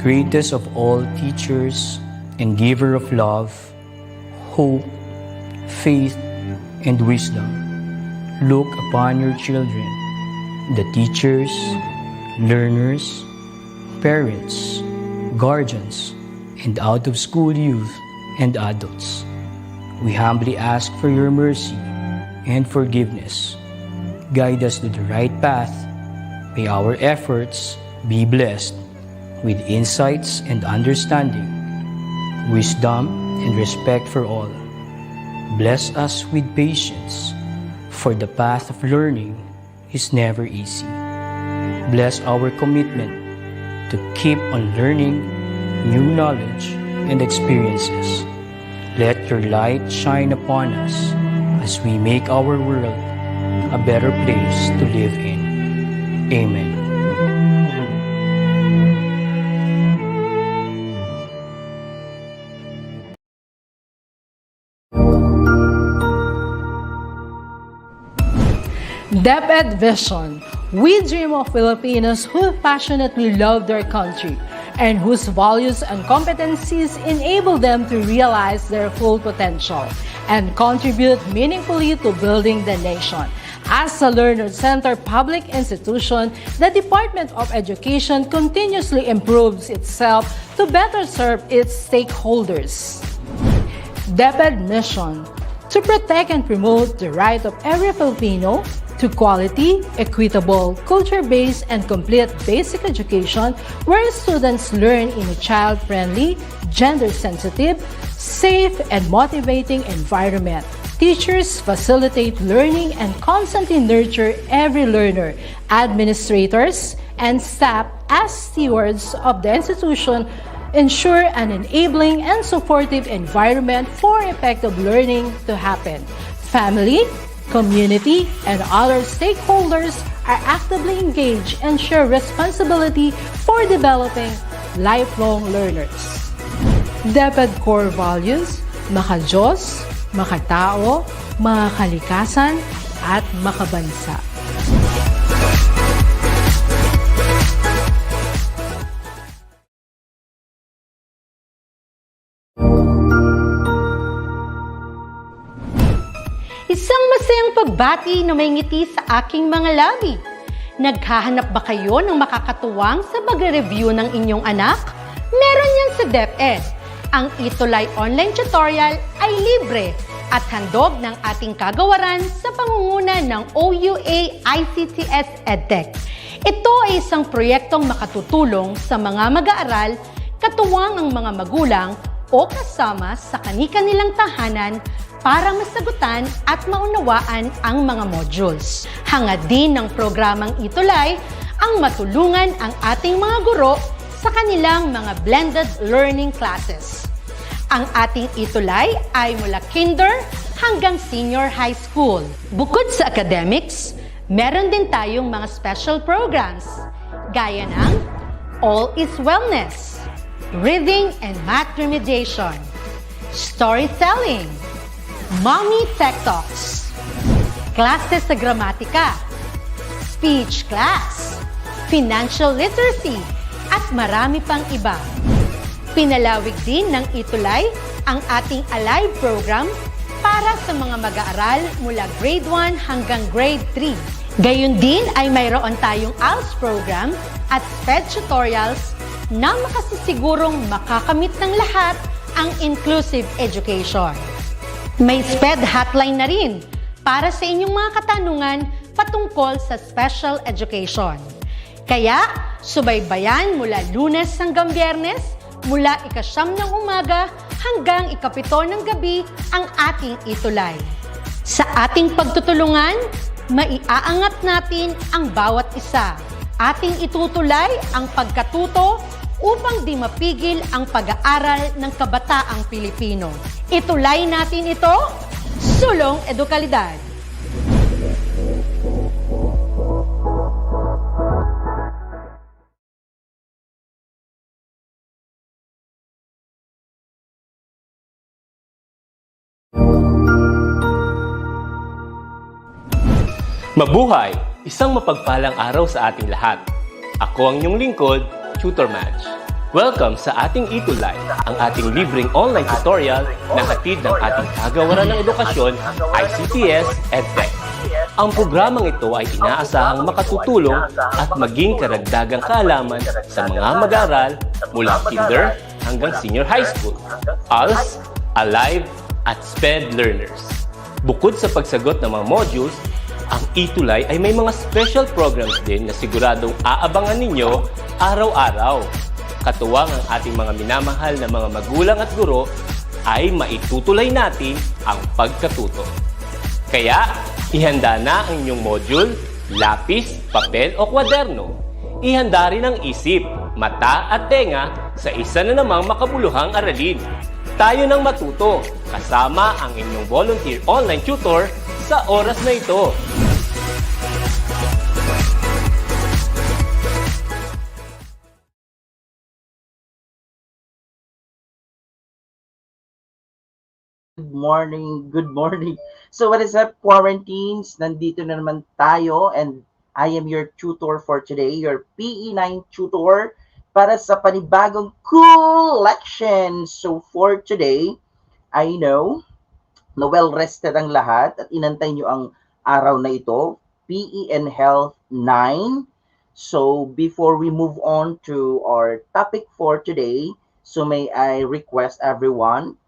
greatest of all teachers and giver of love, hope, faith, and wisdom, look upon your children, the teachers, learners, parents, guardians, and out-of-school youth and adults. We humbly ask for your mercy and forgiveness. Guide us to the right path. May our efforts be blessed with insights and understanding, wisdom and respect for all. Bless us with patience, for the path of learning is never easy. Bless our commitment to keep on learning new knowledge and experiences. Let your light shine upon us as we make our world a better place to live in. Amen. DepEd Vision. We dream of Filipinos who passionately love their country and whose values and competencies enable them to realize their full potential and contribute meaningfully to building the nation. As a learner-centered public institution, the Department of Education continuously improves itself to better serve its stakeholders. DepEd mission: to protect and promote the right of every Filipino to quality, equitable, culture-based, and complete basic education where students learn in a child-friendly, gender-sensitive, safe, and motivating environment. Teachers facilitate learning and constantly nurture every learner. Administrators and staff, as stewards of the institution, ensure an enabling and supportive environment for effective learning to happen. Family, community, and other stakeholders are actively engaged and share responsibility for developing lifelong learners. DepEd core values: maka-Diyos, makatao, makakalikasan, at makabansa. Isang masayang pagbati na may ngiti sa aking mga labi. Naghahanap ba kayo ng makakatuwang sa pag-review ng inyong anak? Meron yan sa DepEd. Ang ETUlay online tutorial ay libre at handog ng ating kagawaran sa pangunguna ng OUA ICTS EdTech. Ito ay isang proyektong makatutulong sa mga mag-aaral, katuwang ang mga magulang o kasama sa kani-kanilang tahanan para masagutan at maunawaan ang mga modules. Hangad din ng programang ETUlay ang matulungan ang ating mga guro sa kanilang mga blended learning classes. Ang ating ETUlay ay mula kinder hanggang senior high school. Bukod sa academics, meron din tayong mga special programs gaya ng All is Wellness, Reading and Math Remediation, Storytelling, Mommy Tech Talks, Classes sa Gramatika, Speech Class, Financial Literacy, at marami pang iba. Pinalawig din ng ETUlay ang ating Alive program para sa mga mag-aaral mula grade 1 hanggang grade 3. Gayon din ay mayroon tayong ALS program at SPED tutorials na makasisigurong makakamit ng lahat ang inclusive education. May SPED hotline na rin para sa inyong mga katanungan patungkol sa special education. Kaya, subaybayan mula Lunes hanggang Biyernes, mula 9:00 ng umaga hanggang 7:00 ng gabi ang ating ETUlay. Sa ating pagtutulungan, maiaangat natin ang bawat isa. Ating itutulay ang pagkatuto upang di mapigil ang pag-aaral ng kabataang Pilipino. Itulay natin ito, sulong edukalidad. Mabuhay! Isang mapagpalang araw sa ating lahat. Ako ang inyong lingkod, Tutor Madge. Welcome sa ating ETUlay, ang ating libreng online tutorial na hatid ng ating kagawaran ng edukasyon, ICTS, EdTech. Ang programang ito ay inaasahang makatutulong at maging karagdagang kaalaman sa mga mag-aaral mula kinder hanggang senior high school, ALS, Alive, at SPED learners. Bukod sa pagsagot ng mga modules, ang ETUlay ay may mga special programs din na siguradong aabangan ninyo araw-araw. Katuwang ang ating mga minamahal na mga magulang at guro ay maitutulay natin ang pagkatuto. Kaya, ihanda na ang inyong module, lapis, papel o kwaderno. Ihanda rin ang isip, mata at tenga sa isa na namang makabuluhang aralin. Tayo nang matuto kasama ang inyong volunteer online tutor sa oras na ito. Good morning, good morning. So what is up, quarantines? Nandito na naman tayo and I am your tutor for today, your PE9 tutor para sa panibagong cool lection. So for today, I know na well-rested ang lahat at inantay nyo ang araw na ito, PE and Health 9. So before we move on to our topic for today, so may I request everyone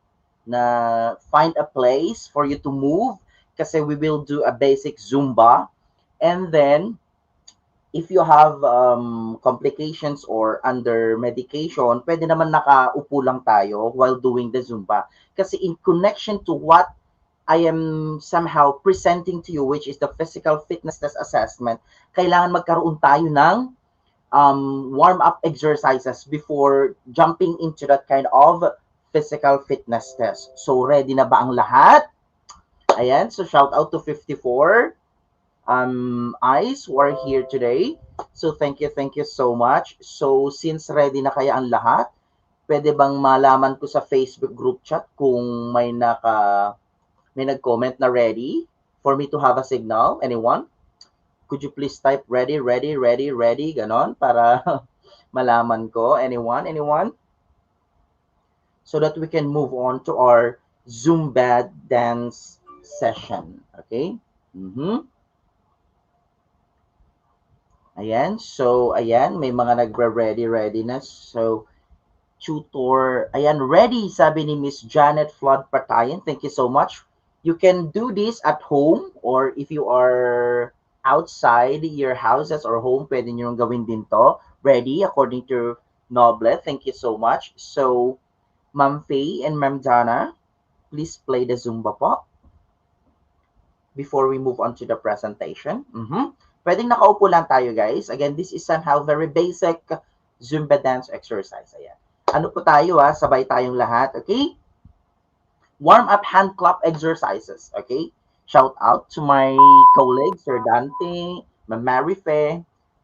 na find a place for you to move kasi we will do a basic Zumba. And then, if you have complications or under medication, pwede naman nakaupo lang tayo while doing the Zumba. Kasi in connection to what I am somehow presenting to you, which is the physical fitness test assessment, kailangan magkaroon tayo ng warm-up exercises before jumping into that kind of physical fitness test. So, ready na ba ang lahat? Ayan, so shout out to 54 eyes who are here today. So, thank you so much. So, since ready na kaya ang lahat, pwede bang malaman ko sa Facebook group chat kung may nag-comment na ready for me to have a signal? Anyone? Could you please type ready, ganon, para malaman ko? Anyone? So that we can move on to our Zumba dance session. Okay? Ayan. So, ayan. May mga nagre-ready na. So, tutor. Ayan, ready, sabi ni Miss Janet Flood Patayan. Thank you so much. You can do this at home or if you are outside your houses or home, pwede nyo gawin din to. Ready, according to Noble. Thank you so much. So, Ma'am Faye and Ma'am Dana, please play the Zumba po before we move on to the presentation. Pwedeng nakaupo lang tayo, guys. Again, this is somehow very basic Zumba dance exercise. Ayan. Ano po tayo, sabay tayong lahat, okay? Warm-up hand clap exercises, okay? Shout out to my colleagues, Sir Dante, Ma'am Marife.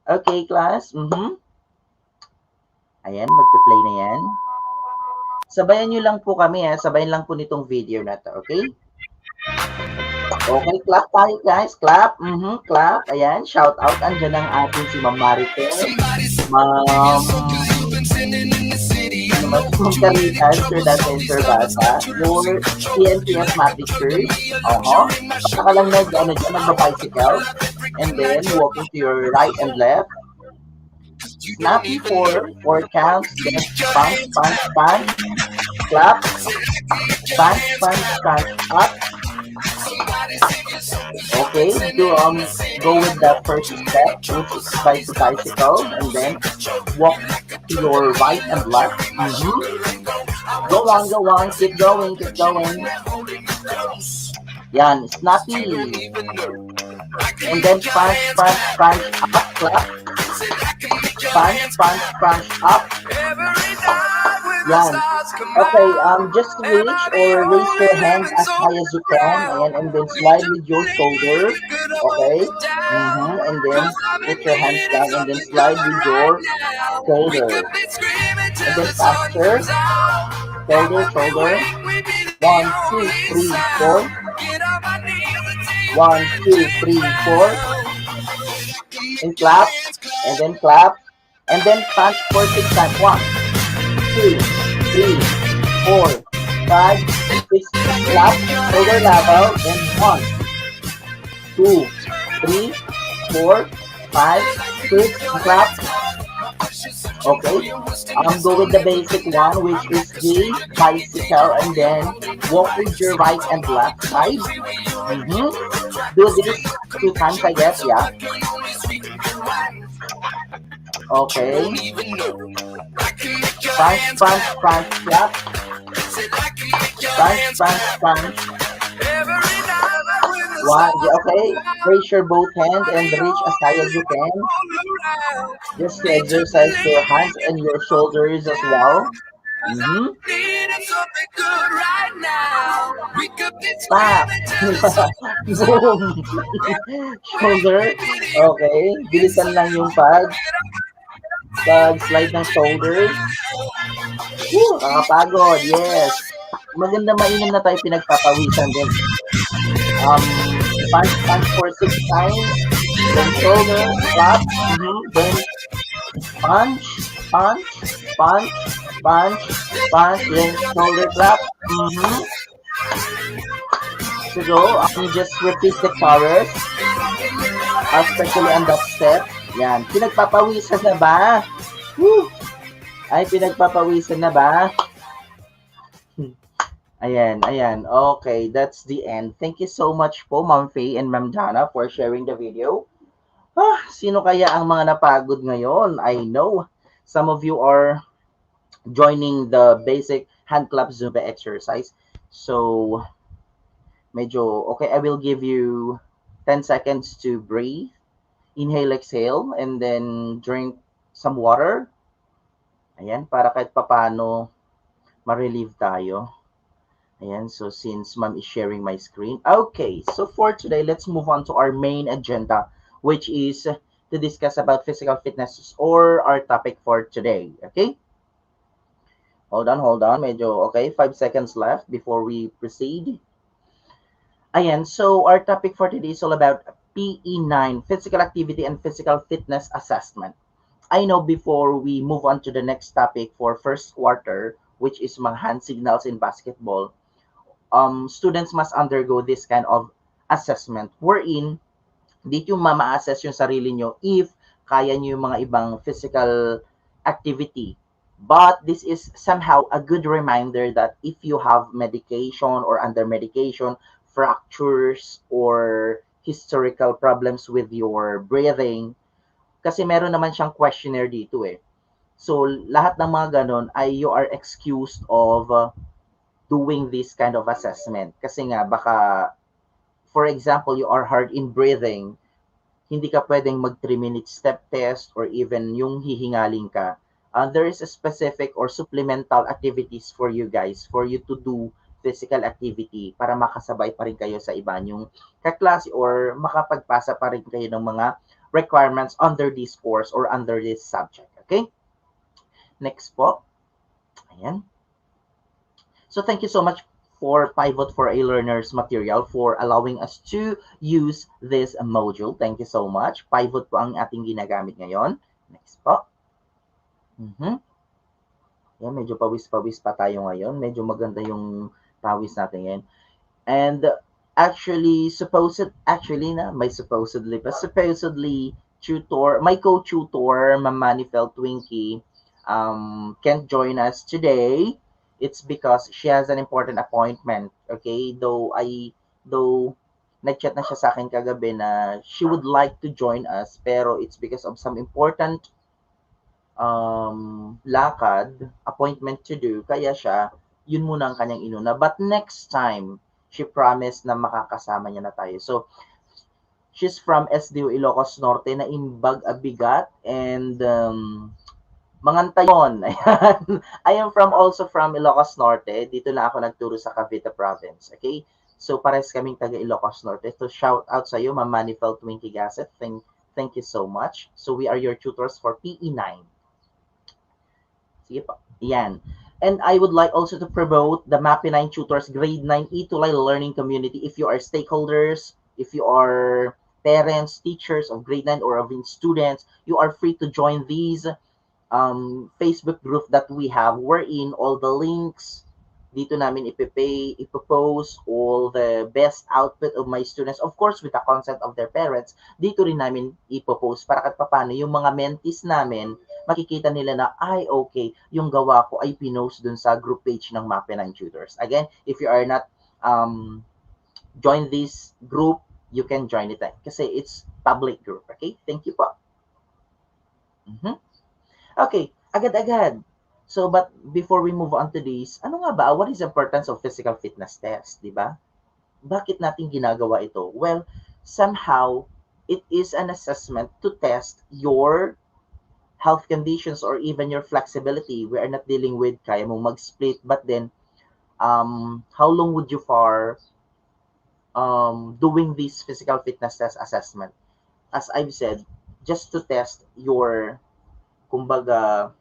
Okay, class? Ayan, magpe-play na yan. Sabayan nyo lang po kami, sabayan lang po nitong video na to, okay? Okay, clap tayo, guys. Clap. Clap. Ayan, shout out. Andyan ang ating si Ma'am Marife. Ma'am Karitas, Sir Dante and Sir Bata. Your PNPS math teachers. Baka lang nag-bicycle. And then, walking to your right and left. Snappy for 4 counts. Then, punch. Clap. Punch, up. Okay, go with the first step, which is bicycle, and then walk to your right and left. Go on, keep going. Yan, snappy. And then punch, up, clap. Punch, up. Yan. Okay, just reach or raise your hands as high as you can, and then slide with your shoulder. Okay. And then put your hands down and then slide with your shoulder. And then faster. Shoulder. 1, 2, 3, 4. 1, 2, 3, 4. And clap. And then punch for 6 times. 1, 2, 3, 4, 5, 6, clap, shoulder level, and 1, 2, 3, 4, 5, 6, clap. Okay, go with the basic one, which is the bicycle, and then walk with your right and left side. Do this 2 times, I guess, yeah. Okay. Punch, punch, punch, clap. Punch, punch, punch. One, okay. Raise your both hands and reach as high as you can. Just to exercise your hands and your shoulders as well. Tap. Boom. Shoulder. Okay. Bilisan lang yung pag-slide ng shoulders. Woo, nakakapagod. Yes. Maganda mainam na tayo pinagpapawisan din. Punch, punch for 6 times. Then shoulder, clap. Then punch, punch, punch, punch, punch. Then shoulder clap. So go, just repeat the chorus. Especially on that step. Yan. Pinagpapawisan na ba? Woo! Ay, pinagpapawisan na ba? Ayan, ayan. Okay, that's the end. Thank you so much po, Ma'am Faye and Ma'am Dana, for sharing the video. Sino kaya ang mga napagod ngayon? I know some of you are joining the basic hand clap Zumba exercise. So, medyo, okay, I will give you 10 seconds to breathe. Inhale, exhale, and then drink some water. Ayan, para kahit papano ma-relieve tayo. Ayan, so since Ma'am is sharing my screen. Okay, so for today, let's move on to our main agenda, which is to discuss about physical fitness or our topic for today. Okay? Hold on. Medyo, okay, 5 seconds left before we proceed. Ayan, so our topic for today is all about PE9, physical activity and physical fitness assessment. I know before we move on to the next topic for first quarter, which is mga hand signals in basketball, students must undergo this kind of assessment wherein dito yung ma-assess yung sarili nyo if kaya nyo yung mga ibang physical activity. But this is somehow a good reminder that if you have medication or under medication, fractures or historical problems with your breathing, kasi meron naman siyang questionnaire dito eh. So, lahat ng mga ganon ay you are excused of doing this kind of assessment. Kasi nga, baka, for example, you are hard in breathing, hindi ka pwedeng mag 3-minute step test or even yung hihingaling ka. There is a specific or supplemental activities for you guys, for you to do physical activity para makasabay pa rin kayo sa iba yung kaklase or makapagpasa pa rin kayo ng mga requirements under this course or under this subject. Okay? Next po. Ayan. So thank you so much for Pivot for A-Learners material for allowing us to use this module. Thank you so much. Pivot po ang ating ginagamit ngayon. Next po. Yan, medyo pawis-pawis pa tayo ngayon. Medyo maganda yung pawis natin ngayon. And actually, supposedly tutor, my co-tutor, Ma'am Manifel Twinkie, can't join us today. It's because she has an important appointment. Okay, though nag-chat na siya sa akin kagabi na she would like to join us, pero it's because of some important appointment to do, kaya siya, yun muna ang kanyang inuna. But next time, she promised na makakasama niya na tayo. So, she's from SDO Ilocos Norte na imbag abigat and Mangantayon. I am also from Ilocos Norte. Dito na ako nagturo sa Cavite Province. Okay? So, pares kaming taga Ilocos Norte. So, shout out sa iyo, Ma'am Manifel Twinkie Gasset. Thank you so much. So, we are your tutors for PE9. Sige pa. Yan. And I would like also to promote the MAPEH 9 Tutors Grade 9 ETUlay Learning Community. If you are stakeholders, if you are parents, teachers of grade 9 or of students, you are free to join these Facebook group that we have, wherein all the links dito namin ipopost all the best output of my students, of course with the consent of their parents. Dito rin namin ipopost para kahit paano yung mga mentees namin makikita nila na ay okay, yung gawa ko ay pinost dun sa group page ng MAPEH 9 Tutors. Again, if you are not join this group, you can join it kasi it's public group. Okay, thank you po. Okay, agad-agad. So, but before we move on to this, ano nga ba, what is the importance of physical fitness test, di ba? Bakit natin ginagawa ito? Well, somehow, it is an assessment to test your health conditions or even your flexibility. We are not dealing with kaya mong mag-split, but then, how long would you for doing this physical fitness test assessment? As I've said, just to test your, kumbaga,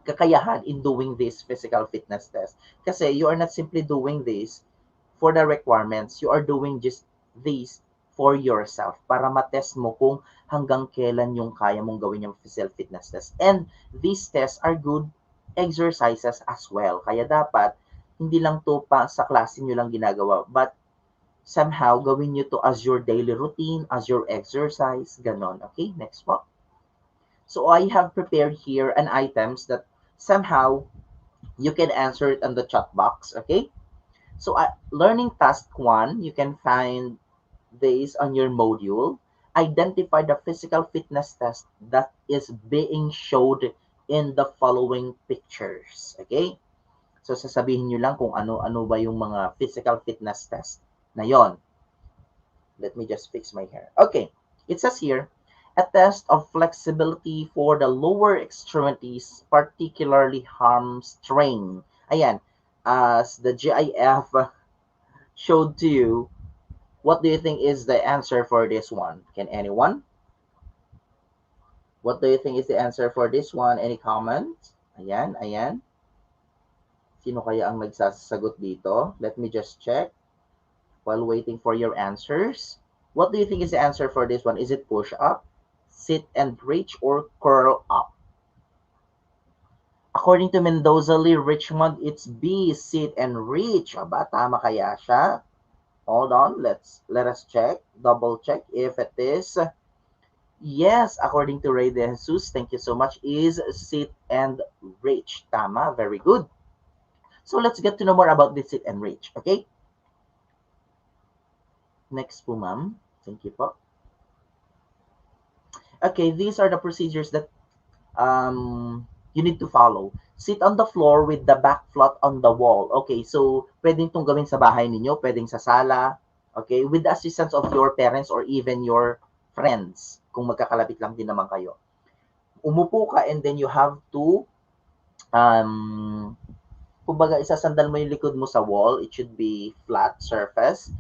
kakayahan in doing this physical fitness test. Kasi you are not simply doing this for the requirements. You are doing just this for yourself para matest mo kung hanggang kailan yung kaya mong gawin yung physical fitness test. And these tests are good exercises as well. Kaya dapat, hindi lang to pa sa klase nyo lang ginagawa, but somehow gawin nyo to as your daily routine, as your exercise, ganon. Okay, next po. So I have prepared here an items that somehow you can answer it on the chat box. Okay, so learning task 1, you can find this on your module. Identify the physical fitness test that is being showed in the following pictures. Okay, so sasabihin nyo lang kung ano ba yung mga physical fitness test na yon. Let me just fix my hair. Okay, it says here, a test of flexibility for the lower extremities, particularly hamstring. Ayan, as the GIF showed to you, what do you think is the answer for this one? Can anyone? What do you think is the answer for this one? Any comments? Ayan, ayan. Sino kaya ang nagsasagot dito? Let me just check while waiting for your answers. What do you think is the answer for this one? Is it push up, sit and reach, or curl up? According to Mendoza Lee Richmond, it's B, sit and reach. Aba, tama kaya siya? Hold on, let us check, double check if it is. Yes, according to Ray De Jesus, thank you so much, is sit and reach. Tama, very good. So let's get to know more about this sit and reach, okay? Next po, ma'am. Thank you po. Okay, these are the procedures that you need to follow. Sit on the floor with the back flat on the wall. Okay, so pwedeng itong gawin sa bahay ninyo, pwedeng sa sala, okay, with the assistance of your parents or even your friends, kung magkakalapit lang din naman kayo. Umupo ka and then you have to, kumbaga isasandal mo yung likod mo sa wall. It should be flat surface.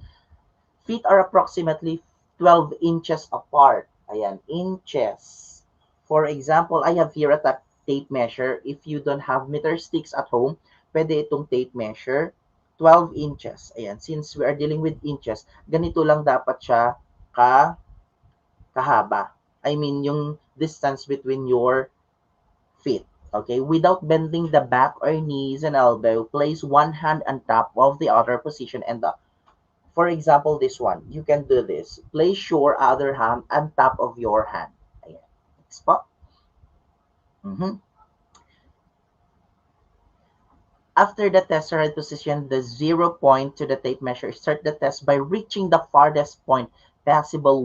Feet are approximately 12 inches apart. Ayan, inches. For example, I have here a tape measure. If you don't have meter sticks at home, pwede itong tape measure, 12 inches. Ayan, since we are dealing with inches, ganito lang dapat siya kahaba. I mean, yung distance between your feet. Okay, without bending the back or knees and elbow, place one hand on top of the other position and the, for example, this one, you can do this. Place your other hand on top of your hand. Ayan. Next po. After the tester had positioned the 0 point to the tape measure, start the test by reaching the farthest point possible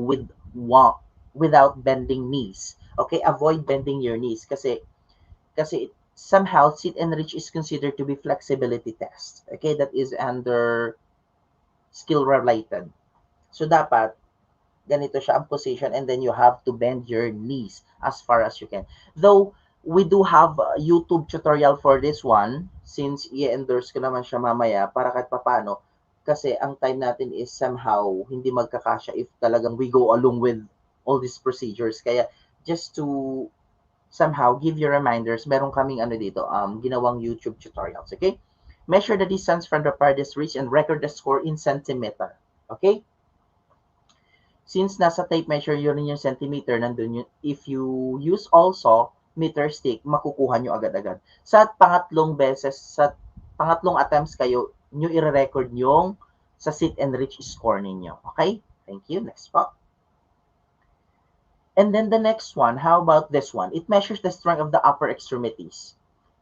without bending knees. Okay, avoid bending your knees kasi somehow sit and reach is considered to be flexibility test. Okay, that is under skill related. So dapat ganito siya ang position and then you have to bend your knees as far as you can. Though we do have a YouTube tutorial for this one, since i-endorse ko naman siya mamaya para kahit papaano, kasi ang time natin is somehow hindi magkakasya if talagang we go along with all these procedures. Kaya just to somehow give you reminders, meron kaming dito, ginawang YouTube tutorials, okay? Measure the distance from the farthest reach and record the score in centimeter. Okay? Since nasa tape measure yun yung centimeter, nandun yun. If you use also meter stick, makukuha nyo agad-agad. Sa pangatlong beses, sa pangatlong attempts kayo, nyo i-record yung sa sit and reach score ninyo. Okay? Thank you. Next po. And then the next one, how about this one? It measures the strength of the upper extremities.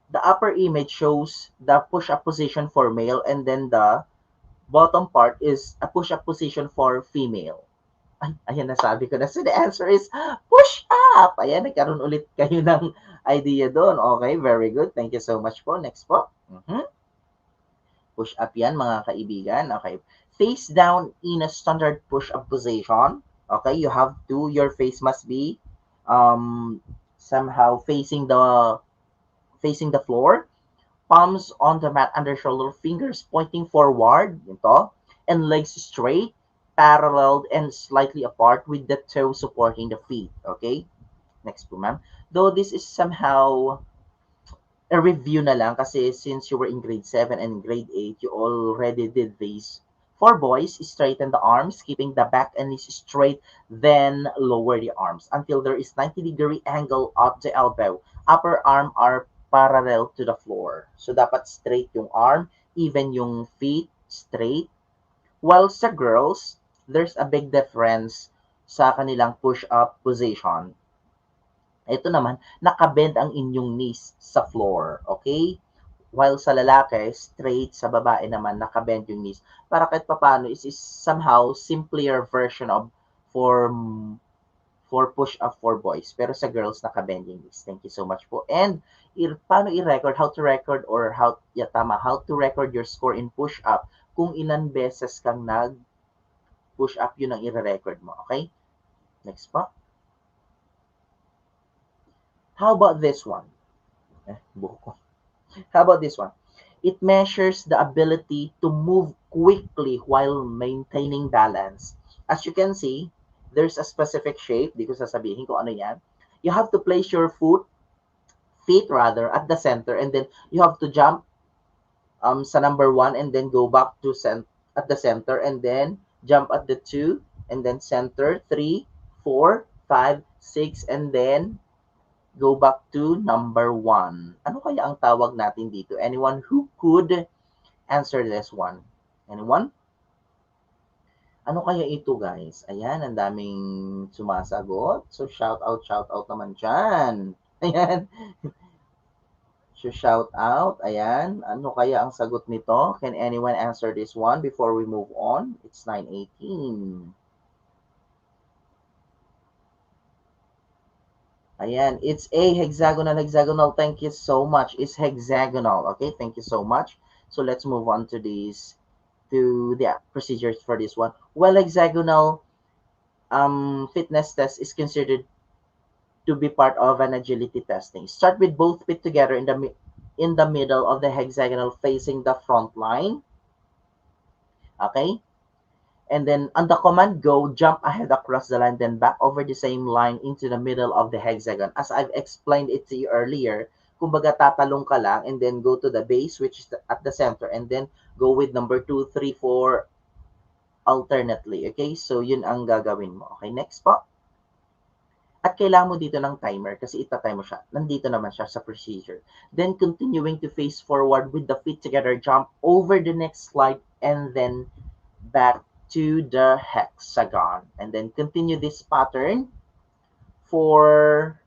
The upper image shows the push-up position for male, and then the bottom part is a push-up position for female. Ay, ayan, nasabi ko na. So the answer is push up. Ayan, nagkaroon ulit kayo ng idea doon. Okay, very good. Thank you so much po. Next po. Push up yan, mga kaibigan. Okay. Face down in a standard push-up position. Okay, you have to, your face must be somehow facing the floor. Palms on the mat under shoulder, fingers pointing forward, ito, and legs straight, paralleled, and slightly apart with the toe supporting the feet. Okay? Next po, ma'am. Though this is somehow a review na lang kasi since you were in grade 7 and grade 8, you already did these. For boys, straighten the arms, keeping the back and knees straight, then lower the arms until there is 90-degree angle up the elbow. Upper arm are parallel to the floor. So, dapat straight yung arm, even yung feet straight. While sa girls, there's a big difference sa kanilang push-up position. Ito naman, nakabend ang inyong knees sa floor. Okay? While sa lalaki, straight, sa babae naman, nakabend yung knees. Para kahit papano, is somehow simpler version of for push-up for boys. Pero sa girls, nakabend yung knees. Thank you so much po. And, paano i-record? How to record or how to record your score in push-up kung ilan beses kang nag-push-up, yun ang i-record mo. Okay? Next po. How about this one? How about this one? It measures the ability to move quickly while maintaining balance. As you can see, there's a specific shape. Di ko sasabihin kung ano yan. You have to place your feet rather, at the center, and then you have to jump sa number 1 and then go back to at the center, and then jump at the 2, and then center, 3, 4, 5, 6, and then go back to number 1. Ano kaya ang tawag natin dito? Anyone who could answer this one? Anyone? Ano kaya ito, guys? Ayan, ang daming sumasagot. So, shout out naman dyan. Ayan. So, shout out. Ayan. Ano kaya ang sagot nito? Can anyone answer this one before we move on? It's 9:18. Ayan, it's a hexagonal. Thank you so much. It's hexagonal. Okay, thank you so much. So let's move on to the procedures for this one. Well, hexagonal fitness test is considered to be part of an agility testing. Start with both feet together in the middle of the hexagonal facing the front line. Okay? And then on the command go, jump ahead across the line, then back over the same line into the middle of the hexagon. As I've explained it to you earlier, kumbaga tatalong ka lang and then go to the base, which is at the center, and then go with number 2, 3, 4 alternately. Okay, so yun ang gagawin mo. Okay, next po. At kailangan mo dito ng timer kasi itatime mo siya. Nandito naman siya sa procedure. Then continuing to face forward with the feet together, jump over the next slide, and then back to the hexagon, and then continue this pattern for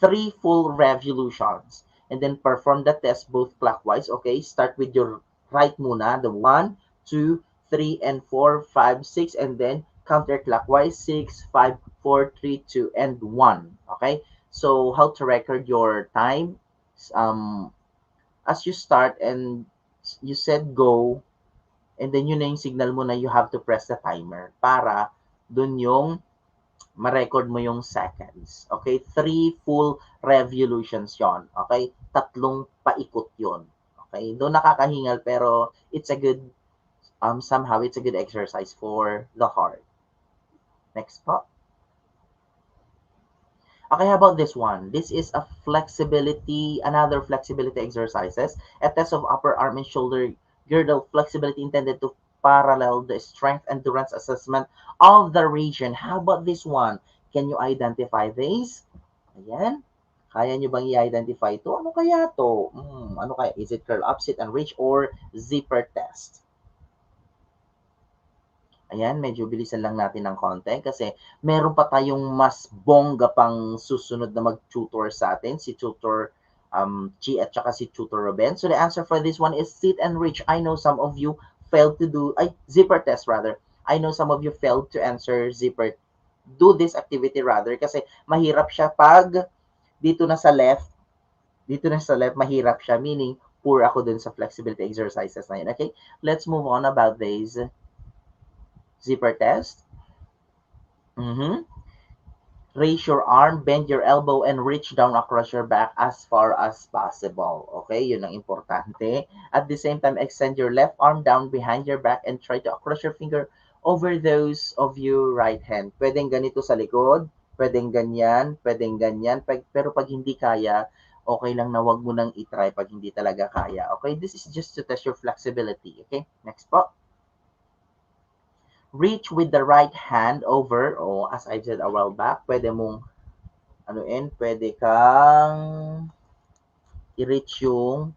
3 full revolutions, and then perform the test both clockwise. Okay, start with your right muna, the 1, 2, 3, and 4, 5, 6, and then counterclockwise 6, 5, 4, 3, 2, and 1. Okay, so how to record your time? As you start and you said go, and then yun na yung signal mo na you have to press the timer para dun yung ma-record mo yung seconds. Okay? 3 full revolutions yon. Okay? 3 paikot yon. Okay? Doon nakakahingal pero it's a good, somehow it's a good exercise for the heart. Next po. Okay, how about this one? This is another flexibility exercises. A test of upper arm and shoulder girdle flexibility intended to parallel the strength endurance assessment of the region. How about this one? Can you identify these? Ayan. Kaya nyo bang i-identify to? Ano kaya to? Ano kaya? Is it curl up, sit and reach, or zipper test? Ayan, medyo bilisan lang natin ng konti kasi meron pa tayong mas bongga pang susunod na mag-tutor sa atin, si Tutor Chi at saka si Tutor Ruben. So the answer for this one is sit and reach. I know some of you failed to do, zipper test rather. I know some of you failed to answer zipper, do this activity rather kasi mahirap siya pag dito na sa left, mahirap siya, meaning poor ako dun sa flexibility exercises na yun. Okay, let's move on about this zipper test. Raise your arm, bend your elbow, and reach down across your back as far as possible. Okay, yun ang importante. At the same time, extend your left arm down behind your back and try to cross your finger over those of your right hand. Pwedeng ganito sa likod, pwedeng ganyan, pero pag hindi kaya, okay lang na wag mo nang itry pag hindi talaga kaya. Okay, this is just to test your flexibility. Okay, next po. Reach with the right hand over, as I said a while back, pwede mong, pwede kang i-reach yung,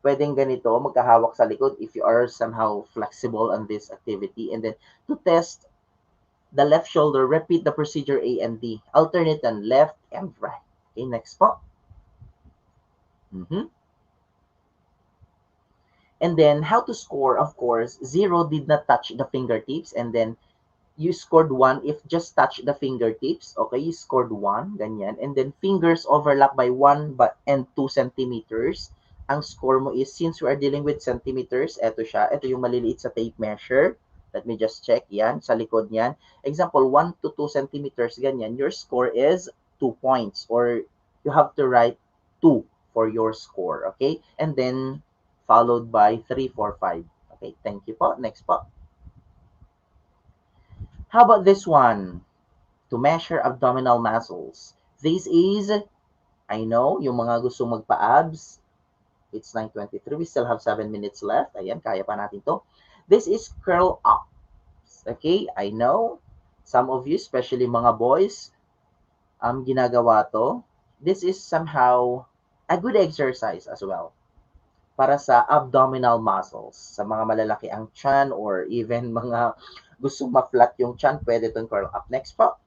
pwedeng ganito, magkahawak sa likod if you are somehow flexible on this activity. And then, to test the left shoulder, repeat the procedure A and D. Alternate on left and right. Okay, next po. And then, how to score, of course, 0 did not touch the fingertips, and then you scored 1 if just touch the fingertips. Okay, you scored 1, ganyan. And then fingers overlap by 1 and 2 centimeters. Ang score mo is, since we are dealing with centimeters, eto siya. Ito yung maliliit sa tape measure. Let me just check. Yan, sa likod niyan. Example, 1 to 2 centimeters, ganyan. Your score is 2 points. Or you have to write 2 for your score. Okay? And then, followed by 3, 4, 5. Okay, thank you po. Next po. How about this one? To measure abdominal muscles. This is, I know, yung mga gusto magpa-abs, it's 9:23. We still have 7 minutes left. Ayan, kaya pa natin to. This is curl ups. Okay, I know. Some of you, especially mga boys, ginagawa to. This is somehow a good exercise as well para sa abdominal muscles. Sa mga malalaki ang tiyan or even mga gusto ma-flat yung tiyan, pwede itong curl up. Next po.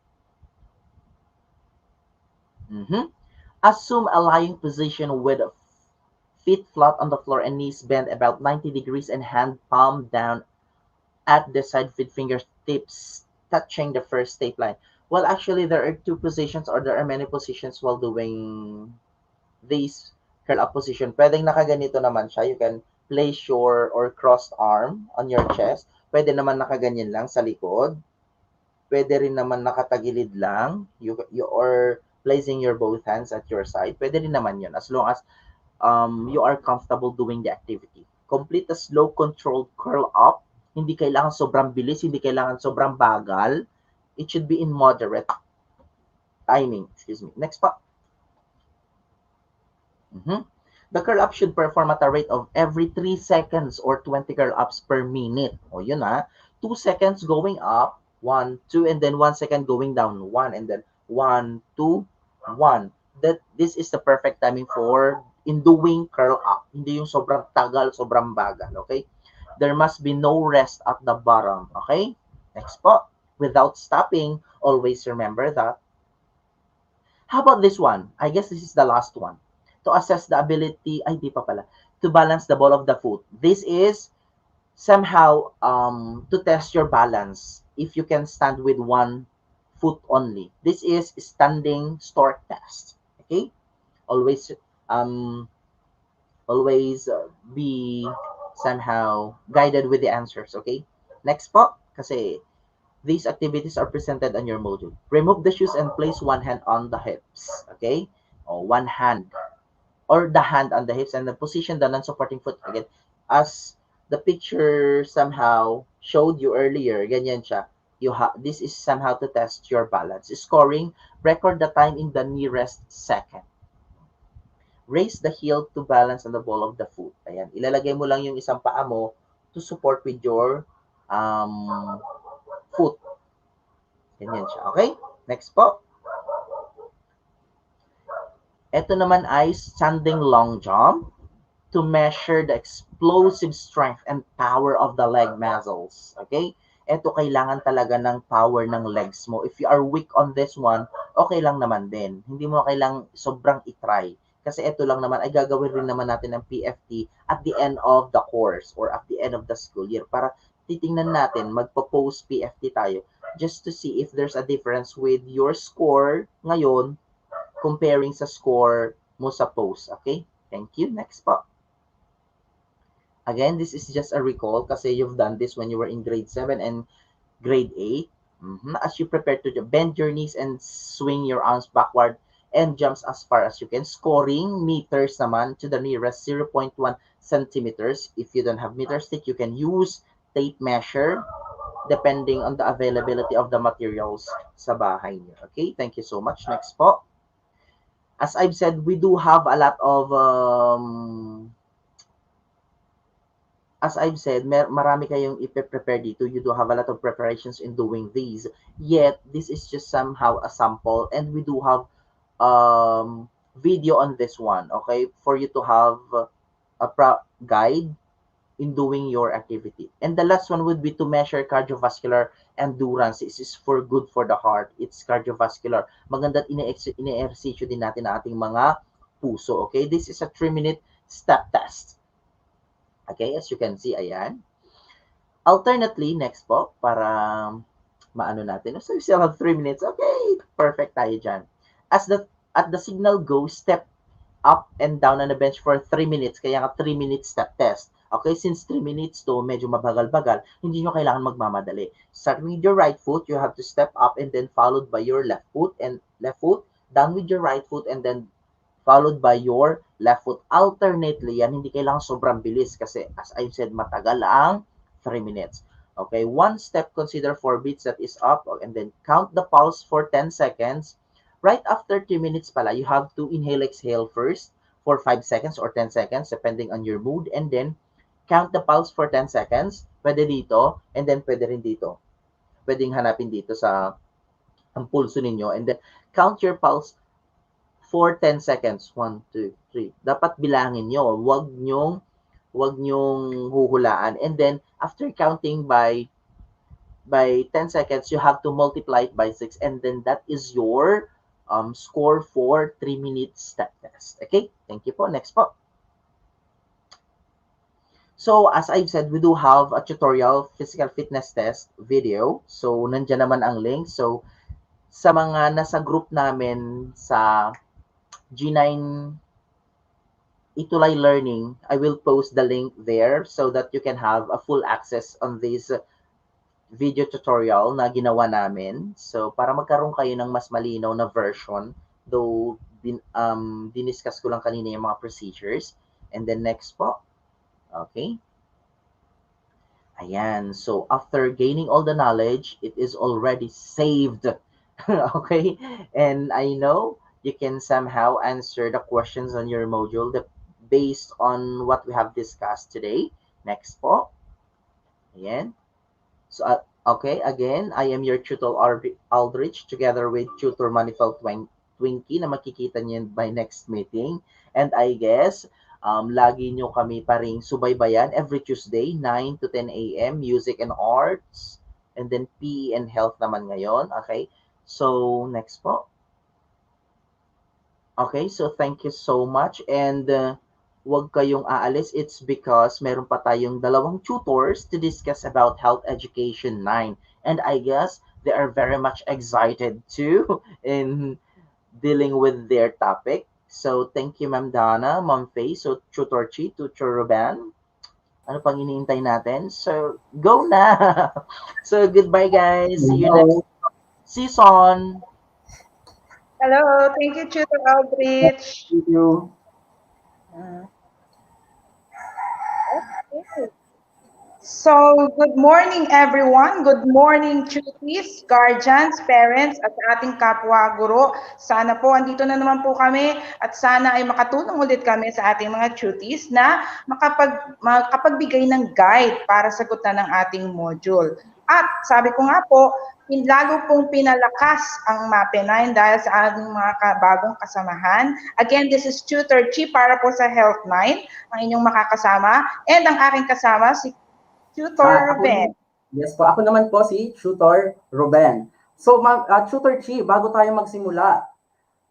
Assume a lying position with feet flat on the floor and knees bent about 90 degrees and hand palm down at the side with fingertips touching the first tape line. Well, actually, there are two positions or there are many positions while doing this curl up position. Pwedeng nakaganito naman siya. You can place your or crossed arm on your chest. Pwede naman nakaganyan lang sa likod. Pwede rin naman nakatagilid lang. You or placing your both hands at your side. Pwede rin naman yun as long as you are comfortable doing the activity. Complete a slow controlled curl up. Hindi kailangan sobrang bilis, hindi kailangan sobrang bagal. It should be in moderate timing. Excuse me. Next pa. The curl up should perform at a rate of every 3 seconds or 20 curl ups per minute. O yun 2 seconds going up, 1, 2, and then 1 second going down, 1, and then 1, 2, 1. This is the perfect timing for in doing curl up. Hindi yung sobrang tagal, sobrang bagal, okay? There must be no rest at the bottom, okay? Next po. Without stopping, always remember that. How about this one? I guess this is the last one. To assess the ability, ay di pa pala, to balance the ball of the foot. This is somehow to test your balance if you can stand with one foot only. This is standing stork test. Okay? Always be somehow guided with the answers, okay? Next po, kasi these activities are presented on your module. Remove the shoes and place one hand on the hips, okay? Or one hand, or the hand on the hips, and then position the non-supporting foot again. As the picture somehow showed you earlier, ganyan siya. This is somehow to test your balance. Scoring, record the time in the nearest second. Raise the heel to balance on the ball of the foot. Ayan, ilalagay mo lang yung isang paa mo to support with your foot. Ganyan siya. Okay? Next po. Ito naman ay standing long jump to measure the explosive strength and power of the leg muscles. Okay? Ito kailangan talaga ng power ng legs mo. If you are weak on this one, okay lang naman din. Hindi mo kailang sobrang itry. Kasi ito lang naman ay gagawin rin naman natin ng PFT at the end of the course or at the end of the school year para titingnan natin, magpo-post PFT tayo just to see if there's a difference with your score ngayon comparing sa score mo sa post. Okay? Thank you. Next po. Again, this is just a recall kasi you've done this when you were in grade 7 and grade 8. As you prepare to bend your knees and swing your arms backward and jumps as far as you can. Scoring meters naman to the nearest 0.1 centimeters. If you don't have meter stick, you can use tape measure depending on the availability of the materials sa bahay niyo. Okay, thank you so much. Next po. As I've said, we do have a lot of as I've said, marami kayong ipe-prepare dito. You do have a lot of preparations in doing these. Yet, this is just somehow a sample and we do have video on this one, okay? For you to have a guide in doing your activity. And the last one would be to measure cardiovascular endurance. This is for good for the heart. It's cardiovascular. Maganda at ine-exercise din natin ang ating mga puso, okay? This is a 3-minute step test. Okay, as you can see, ayan. Alternately, next po, para maano natin. So, we still have 3 minutes. Okay, perfect tayo dyan. At the signal goes, step up and down on the bench for 3 minutes. Kaya nga 3-minute step test. Okay, since 3 minutes to, medyo mabagal-bagal, hindi nyo kailangan magmamadali. Start with your right foot, you have to step up and then followed by your left foot, down with your right foot, and then followed by your left foot. Alternately, yan, hindi kailangan sobrang bilis kasi as I've said, matagal ang 3 minutes. Okay, one step, consider 4 beats, that is up, and then count the pulse for 10 seconds. Right after 3 minutes pala, you have to inhale, exhale first for 5 seconds or 10 seconds, depending on your mood, and then count the pulse for 10 seconds. Pwede dito, and then pwede rin dito. Pwedeng hanapin dito sa ang pulso ninyo, and then count your pulse for 10 seconds. 1, 2, 3. Dapat bilangin nyo. Huwag nyong huhulaan. And then, after counting by 10 seconds, you have to multiply it by 6. And then, that is your score for 3-minute step test. Okay? Thank you po. Next po. So, as I've said, we do have a tutorial physical fitness test video. So, nandyan naman ang link. So, sa mga nasa group namin sa G9 ETUlay Learning, I will post the link there so that you can have a full access on this video tutorial na ginawa namin. So, para magkaroon kayo ng mas malinaw na version, though diniscuss ko lang kanina yung mga procedures. And then next po. Okay. Ayan. So, after gaining all the knowledge, it is already saved. Okay. And I know you can somehow answer the questions on your module based on what we have discussed today. Next po. Ayan. So, okay, again, I am your tutor Aldrich together with tutor Manifold Twinkie na makikita niyo by next meeting. And I guess, lagi nyo kami pa ring subaybayan every Tuesday, 9 to 10 a.m., music and arts, and then PE and health naman ngayon. Okay, so next po. Okay, so thank you so much, and huwag kayong aalis. It's because meron pa tayong 2 tutors to discuss about Health Education 9. And I guess they are very much excited too in dealing with their topic. So thank you, Ma'am Donna, Ma'am Faye, so Tutor Chi, Tutor Ruben. Ano pang iniintay natin? So, go na! So, goodbye guys. See you next season. Hello, thank you, Tutor Aldrich. Thank you. Okay. So, good morning everyone. Good morning, tutees, guardians, parents, at ating kapwa guro. Sana po andito na naman po kami at sana ay makatulong ulit kami sa ating mga tutees na makapagbigay ng guide para sagutan ng ating module. At sabi ko nga po, lalo pong pinalakas ang MAPEH 9 dahil sa ating mga bagong kasamahan. Again, this is Tutor Chi para po sa Health 9, ang inyong makakasama. And ang aking kasama, si Tutor Ruben. Yes po, ako naman po si Tutor Ruben. So, Tutor Chi, bago tayo magsimula,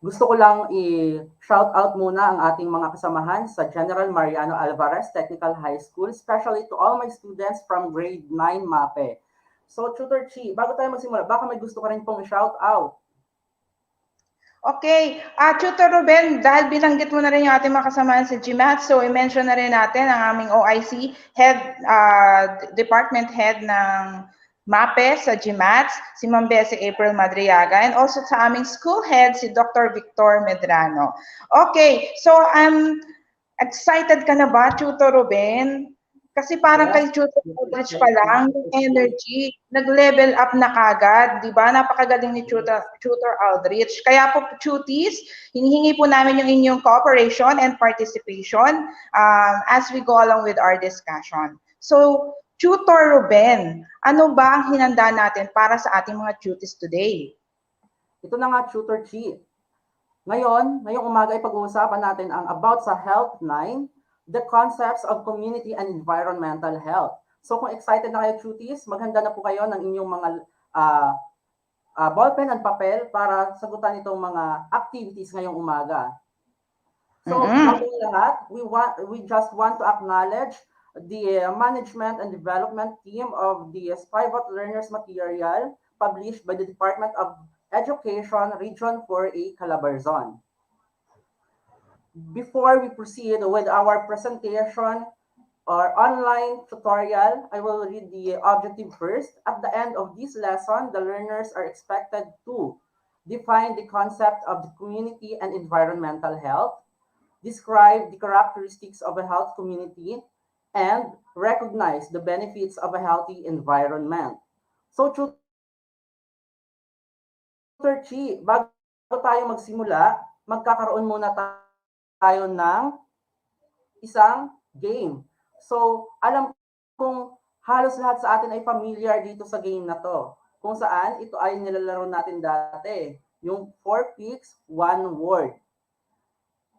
gusto ko lang i-shout out muna ang ating mga kasamahan sa General Mariano Alvarez Technical High School, especially to all my students from grade 9 MAPEH. So, Tutor Chi, bago tayo magsimula, baka may gusto ka rin pong shout out. Okay, Tutor Ruben, dahil binanggit mo na rin yung ating mga kasamahan sa GMAT, so i-mention na rin natin ang aming OIC head, department head ng MAPEH sa GMAT, si Ma'am Bessie April Madriaga, and also sa aming school head, si Dr. Victor Medrano. Okay, so excited ka na ba, Tutor Ruben? Kasi parang kay Tutor Aldrich pa lang, yung energy, nag-level up na kagad, di ba? Napakagaling ni Tutor Aldrich. Kaya po, Tuties, hinihingi po namin yung inyong cooperation and participation as we go along with our discussion. So, Tutor Ruben, ano ba ang hinanda natin para sa ating mga tuties today? Ito na nga, Tutor Chi. Ngayong umaga ay pag-uusapan natin ang about sa Health 9, the concepts of community and environmental health. So kung excited na kayo, tuties, maghanda na po kayo ng inyong mga ballpen at papel para sagutan itong mga activities ngayong umaga. So, bago lahat, we just want to acknowledge the management and development team of the Pivot Learners Material published by the Department of Education Region 4A Calabarzon. Before we proceed with our presentation or online tutorial, I will read the objective first. At the end of this lesson, the learners are expected to define the concept of the community and environmental health, describe the characteristics of a health community, and recognize the benefits of a healthy environment. So, Tutor Chi, bago tayo magsimula, magkakaroon muna tayo ng isang game. So, alam kong halos lahat sa atin ay familiar dito sa game na to. Kung saan, ito ay nilalaro natin dati. Yung 4 picks, 1 word.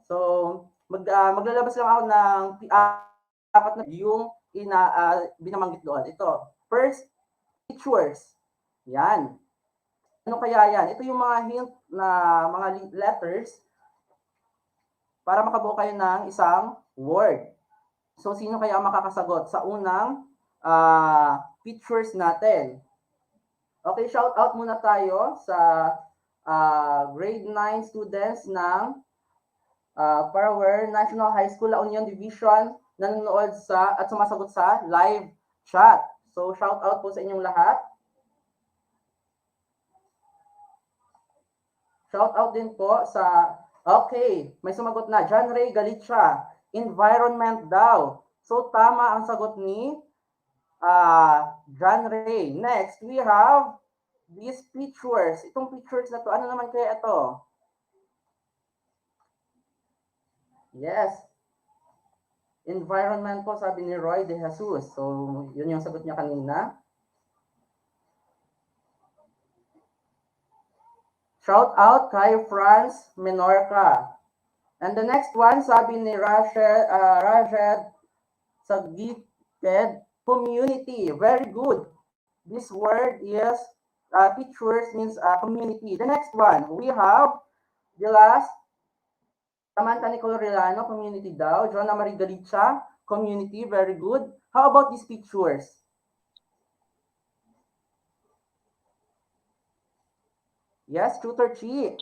So, maglalabas lang ako ng apat na yung binabanggit doon. Ito, first, pictures. Yan. Ano kaya yan? Ito yung mga hint na mga letters para makabuo kayo ng isang word. So, sino kaya ang makakasagot sa unang pictures natin? Okay, shout out muna tayo sa grade 9 students ng Parawer National High School La Union Division nanonood at sumasagot sa live chat. So, shout out po sa inyong lahat. Shout out din po sa, okay, may sumagot na, John Ray Galicia, environment daw. So, tama ang sagot ni John Ray. Next, we have these pictures. Itong pictures na to, ano naman kaya ito? Yes. Environment po, sabi ni Roy De Jesus. So, yun yung sagot niya kanina. Shout out kay Franz Menorca. And the next one, sabi ni Rajed sa DepEd community. Very good. This word is, pictures means community. The next one, we have the last, Samantha Nicole Relano, community daw. Jonah Marie Galicia, community, very good. How about these pictures? Yes, Tutor Chi.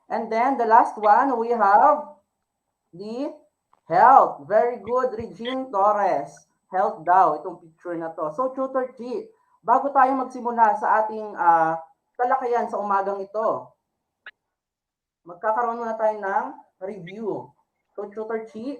And then the last one, we have the health. Very good, Regine Torres. Health daw, itong picture na to. So, Tutor Chi, bago tayo magsimula sa ating talakayan sa umagang ito, magkakaroon muna tayo ng review. So, Tutor Chi.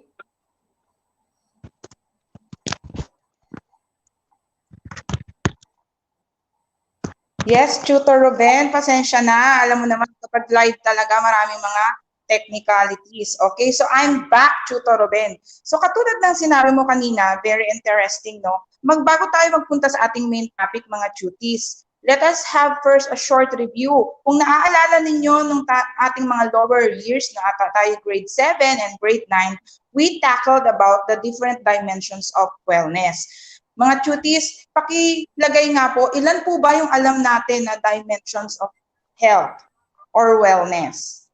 Yes, Tutor Ruben, pasensya na. Alam mo naman kapag live talaga, maraming mga technicalities. Okay, so I'm back, Tutor Ruben. So katulad ng sinabi mo kanina, very interesting, no? Bago tayo magpunta sa ating main topic, mga tuties, let us have first a short review. Kung naaalala ninyo nung ating mga lower years, na tayo grade 7 and grade 9, we tackled about the different dimensions of wellness. Mga tuties, pakilagay nga po, ilan po ba yung alam natin na dimensions of health or wellness?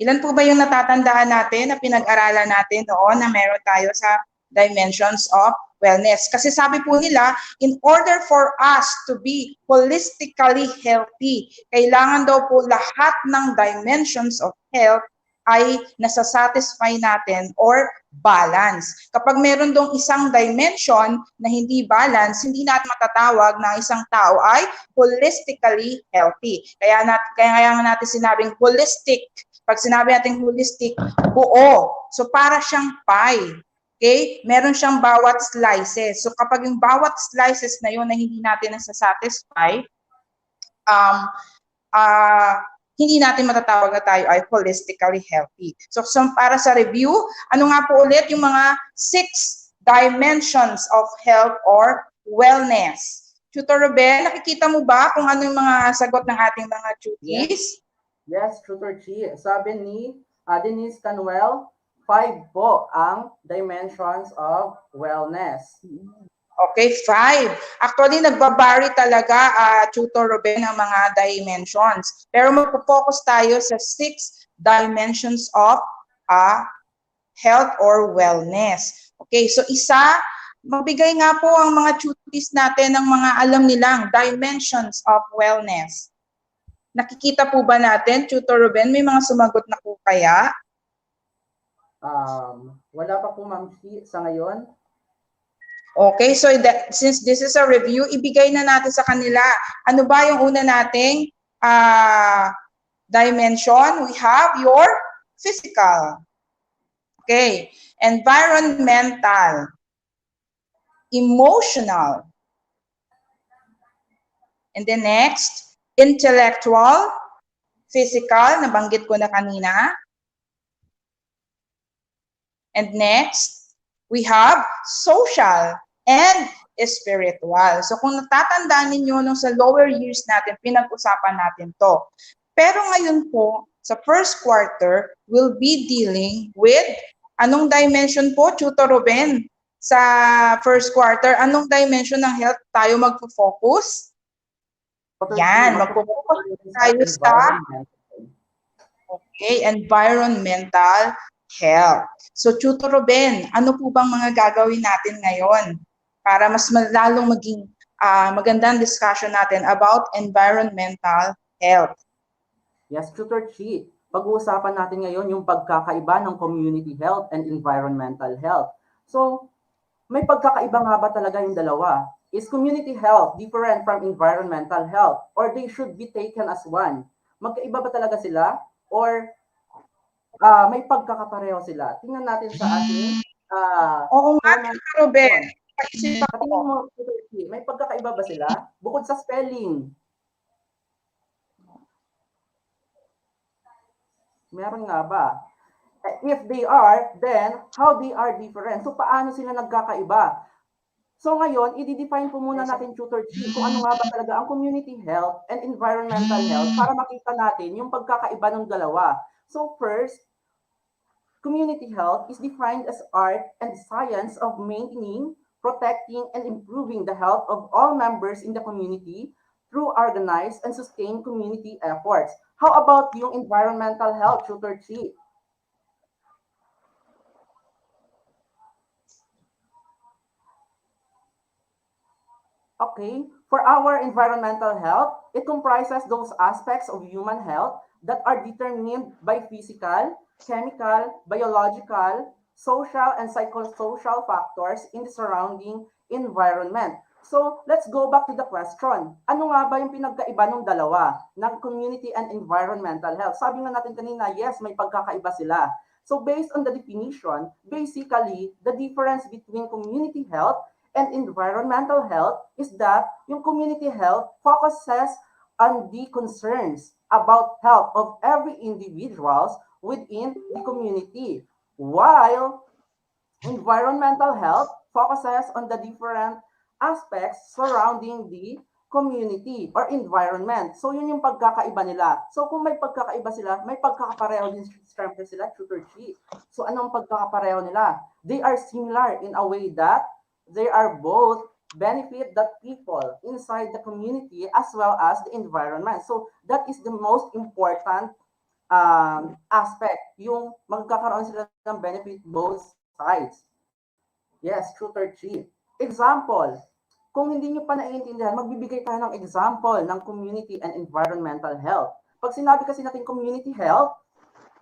Ilan po ba yung natatandaan natin na pinag-aralan natin noon na meron tayo sa dimensions of wellness? Kasi sabi po nila, in order for us to be holistically healthy, kailangan daw po lahat ng dimensions of health ay nasasatisfy natin or balance. Kapag meron dong isang dimension na hindi balance, hindi natin matatawag na isang tao ay holistically healthy. Kaya nga natin sinabing holistic. Pag sinabi natin holistic, buo. So para siyang pie. Okay? Meron siyang bawat slices. So kapag yung bawat slices na yun na hindi natin nasasatisfy, hindi natin matatawag na tayo ay holistically healthy. So para sa review, ano nga po ulit yung mga 6 dimensions of health or wellness? Tutor Ruben, nakikita mo ba kung ano yung mga sagot ng ating mga tuties? Yes, Tutor Chi. Sabi ni Denise Canuel, 5 po ang dimensions of wellness. Okay, 5. Actually, nagbabari talaga, Tutor Ruben, ang mga dimensions. Pero magpo-focus tayo sa 6 dimensions of health or wellness. Okay, so magbigay nga po ang mga tuties natin ng mga alam nilang dimensions of wellness. Nakikita po ba natin, Tutor Ruben? May mga sumagot na po kaya? Wala pa po, Ma'am Chi, sa ngayon. Okay, so since this is a review, ibigay na natin sa kanila. Ano ba yung una nating dimension? We have your physical. Okay, environmental, emotional, and then next, intellectual, physical, nabanggit ko na kanina. And next, we have social and spiritual. So kung natatandaan ninyo nung sa lower years natin, pinag-usapan natin to. Pero ngayon po, sa first quarter, we'll be dealing with anong dimension po, Tutor Ruben? Sa first quarter, anong dimension ng health tayo magpo-focus? Yan, magpo-focus tayo sa environmental health. So, Tutor Ruben, ano po bang mga gagawin natin ngayon para mas lalong maging magandang discussion natin about environmental health? Yes, Tutor Chi. Pag-uusapan natin ngayon yung pagkakaiba ng community health and environmental health. So, may pagkakaiba nga ba talaga yung dalawa? Is community health different from environmental health? Or they should be taken as one? Magkaiba ba talaga sila? Or may pagkakapareho sila? Tingnan natin sa ating Oo nga, Tutor Ruben. Tingnan mo, may pagkakaiba ba sila? Bukod sa spelling. Meron nga ba? If they are, then how they are different? So paano sila nagkakaiba? So ngayon, i-define po muna natin, Tutor Chi, kung ano nga ba talaga ang community health and environmental health para makita natin yung pagkakaiba ng dalawa. So first, community health is defined as art and science of maintaining, protecting, and improving the health of all members in the community through organized and sustained community efforts. How about yung environmental health, Tutor Chi? Okay, for our environmental health, it comprises those aspects of human health that are determined by physical, chemical, biological, social, and psychosocial factors in the surrounding environment. So, let's go back to the question. Ano nga ba yung pinagkaiba ng dalawa, ng community and environmental health? Sabi nga natin kanina, yes, may pagkakaiba sila. So, based on the definition, basically, the difference between community health and environmental health is that yung community health focuses on the concerns, about health of every individuals within the community, while environmental health focuses on the different aspects surrounding the community or environment. So yun yung pagkakaiba nila. So kung may pagkakaiba sila, may pagkakapareho din syempre sila, tutor Chi. So anong pagkakapareho nila? They are similar in a way that they are both benefit the people inside the community as well as the environment. So that is the most important aspect, yung magkakaroon sila ng benefit both sides. Yes, tutor Chi. Example, kung hindi nyo pa naiintindihan, magbibigay tayo ng example ng community and environmental health. Pag sinabi kasi natin community health,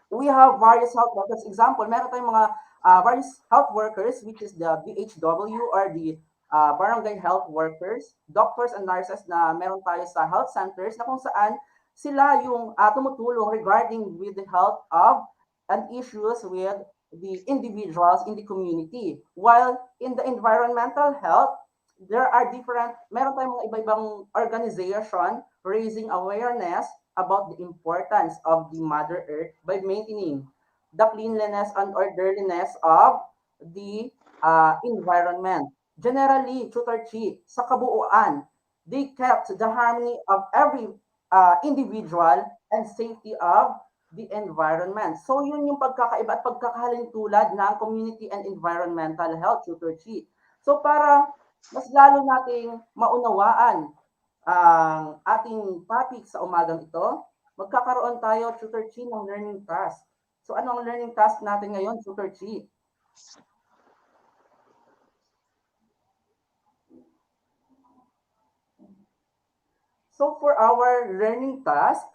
we have various health workers. Example, meron tayong mga various health workers, which is the BHW or the barangay health workers, doctors and nurses na meron tayo sa health centers na kung saan sila yung tumutulong regarding with the health of and issues with the individuals in the community. While in the environmental health, there are different, meron tayong mga iba-ibang organization raising awareness about the importance of the Mother Earth by maintaining the cleanliness and orderliness of the environment. Generally, Tutor Chi, sa kabuuan, they kept the harmony of every individual and safety of the environment. So yun yung pagkakaiba at pagkakahalintulad ng community and environmental health, Tutor Chi. So para mas lalo nating maunawaan ang ating topic sa umagang ito, magkakaroon tayo, Tutor Chi, ng learning task. So ano ang learning task natin ngayon, Tutor Chi? So for our learning task,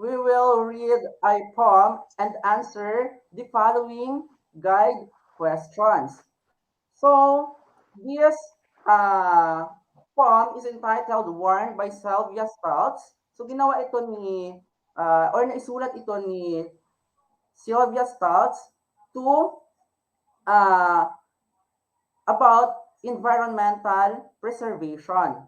we will read a poem and answer the following guide questions. So this poem is entitled Warned by Sylvia Stultz. So ginawa ito ni, or naisulat ito ni Sylvia Stultz to about environmental preservation.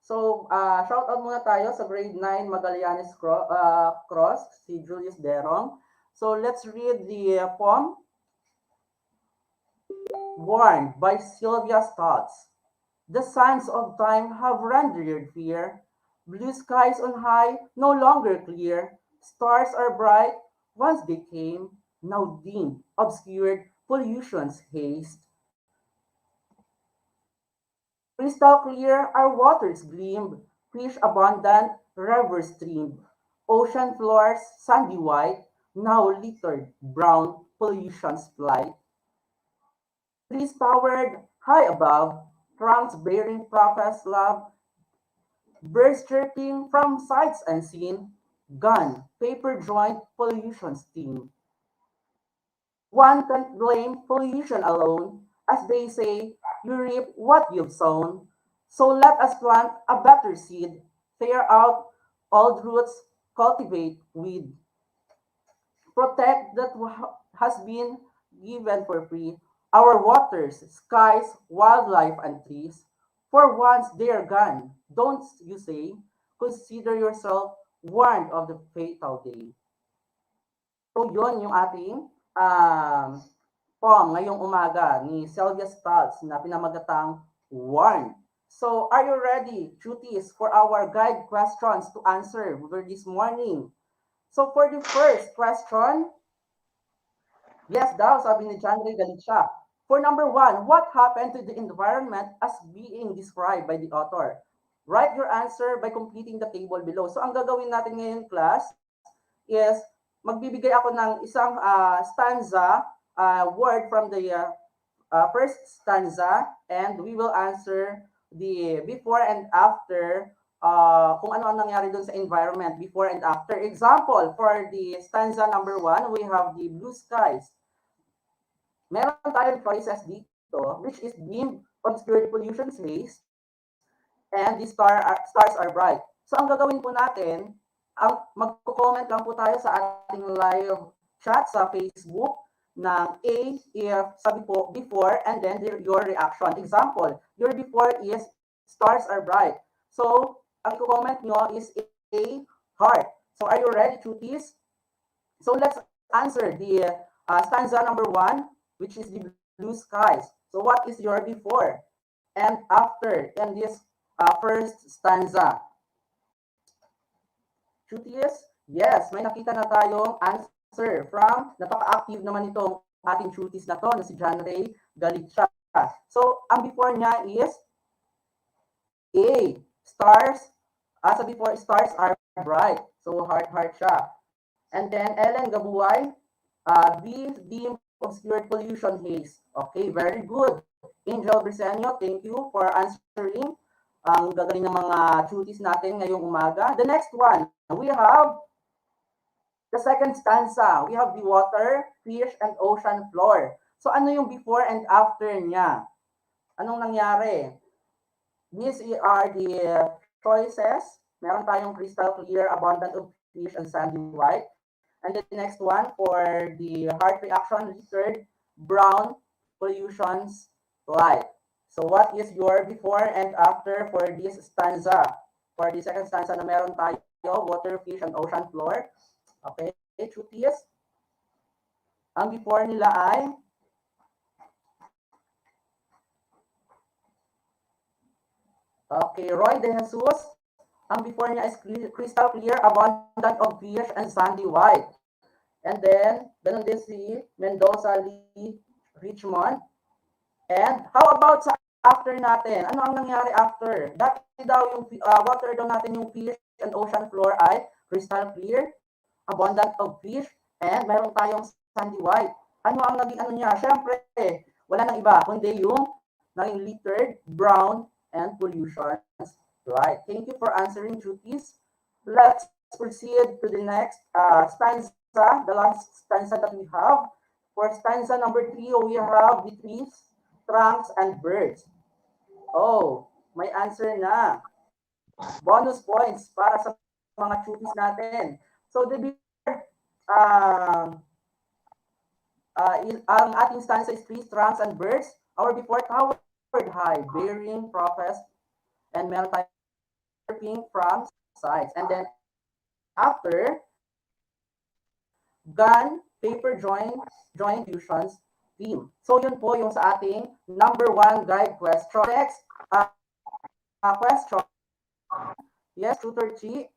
So, shout out muna tayo sa grade 9 Magallanes Cross, si Julius Derong. So, let's read the poem, Warned by Sylvia Stultz. The sands of time have rendered fear. Blue skies on high, no longer clear. Stars are bright, once they came, now dim, obscured, pollution's haste. Crystal clear our waters gleam, fish abundant, rivers stream. Ocean floors sandy white, now littered, brown, pollution's flight. Trees towered high above, trunks bearing prophets' love, birds chirping from sights unseen, gun, paper joint, pollution's steam. One can't blame pollution alone, as they say, you reap what you've sown. So let us plant a better seed, tear out old roots, cultivate weed. Protect that has been given for free, our waters, skies, wildlife, and trees. For once they are gone, don't you say, consider yourself warned of the fatal day. So yun yung ating poem ngayong umaga ni Sylvia Stultz na pinamagatang Warned. So are you ready, cuties, for our guide questions to answer for this morning? So for the first question, yes daw, sabi ni John Ray Galicia. For number 1, what happened to the environment as being described by the author? Write your answer by completing the table below. So ang gagawin natin ngayon, class, is magbibigay ako ng isang stanza, word from the first stanza, and we will answer the before and after, kung ano ang nangyari dun sa environment before and after. Example, for the stanza number 1, we have the blue skies. Meron tayong choices dito, which is dim, obscured, pollution's haze, and the stars are bright. So ang gagawin po natin, magko-comment lang po tayo sa ating live chat sa Facebook ng A if sabi po before and then your reaction. Example, your before is stars are bright. So ang i-comment nyo is heart. So are you ready, cuties? So let's answer the stanza number 1, which is the blue skies. So what is your before and after in this first stanza? Cuties? Yes, may nakita na tayong answer from napaka-active naman itong ating cuties na to na si John Ray Galicia. So ang before niya is A, stars. As before, stars are bright. So heart siya. And then Ellen Gabuay, B, dim, obscured pollution haze. Okay, very good. Angel Briseño, thank you for answering. Ang gagaling ng mga cuties natin ngayong umaga. The next one, we have the second stanza. We have the water, fish, and ocean floor. So ano yung before and after niya? Anong nangyari? These are the choices. Meron tayong crystal clear, abundant of fish, and sandy white. And the next one for the heart reaction, third, brown, pollutions, light. So what is your before and after for this stanza? For the second stanza na meron tayo, water, fish, and ocean floor. Okay, cuties. Ang before nila ay okay, Roy De Jesus, ang before niya is crystal clear, abundant of fish, and sandy white. And then, ganun din si Mendoza Lee Richmond. And how about sa after natin? Ano ang nangyari after? Dati daw yung water daw natin yung fish and ocean floor ay crystal clear, abundant of fish, and meron tayong sandy white. Ano ang naging ano niya? Siyempre, wala nang iba, kundi yung naging littered, brown, and pollution. Right. Thank you for answering, cuties. Let's proceed to the next stanza, the last stanza that we have. For stanza number 3, we have the trees, trunks, and birds. Oh, may answer na. Bonus points para sa mga cuties natin. So the ang ating stanza is trees, trunks, and birds. Our before towered high, bearing, professed, and meron tayo from sides. And then after, gun, paper, joint fusions, theme. So yun po yung sa ating number 1 guide question. Next question. Yes, Tutor Chi.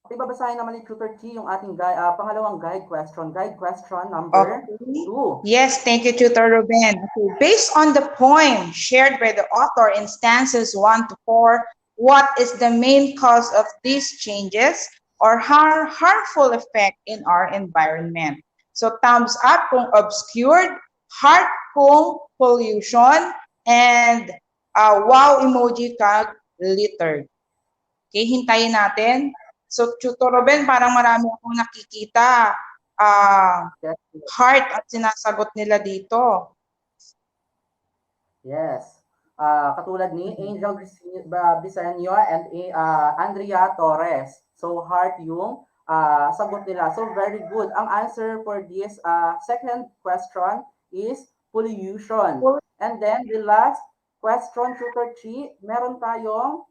Okay, babasahin naman ni Tutor Chi yung ating pangalawang guide question. Guide question number 2. Yes, thank you, Tutor Ruben. Okay. Based on the poem shared by the author in stanzas 1 to 4, what is the main cause of these changes or harmful effect in our environment? So thumbs up kung obscured, heart kung pollution, and wow emoji kag littered. Okay, hintayin natin. So, Tutor Ruben, parang marami akong nakikita. Heart at sinasagot nila dito. Yes. Katulad ni Angel Briseño and Andrea Torres. So, heart yung sagot nila. So, very good. Ang answer for this second question is pollution. And then, the last question, Tutor Chi, meron tayong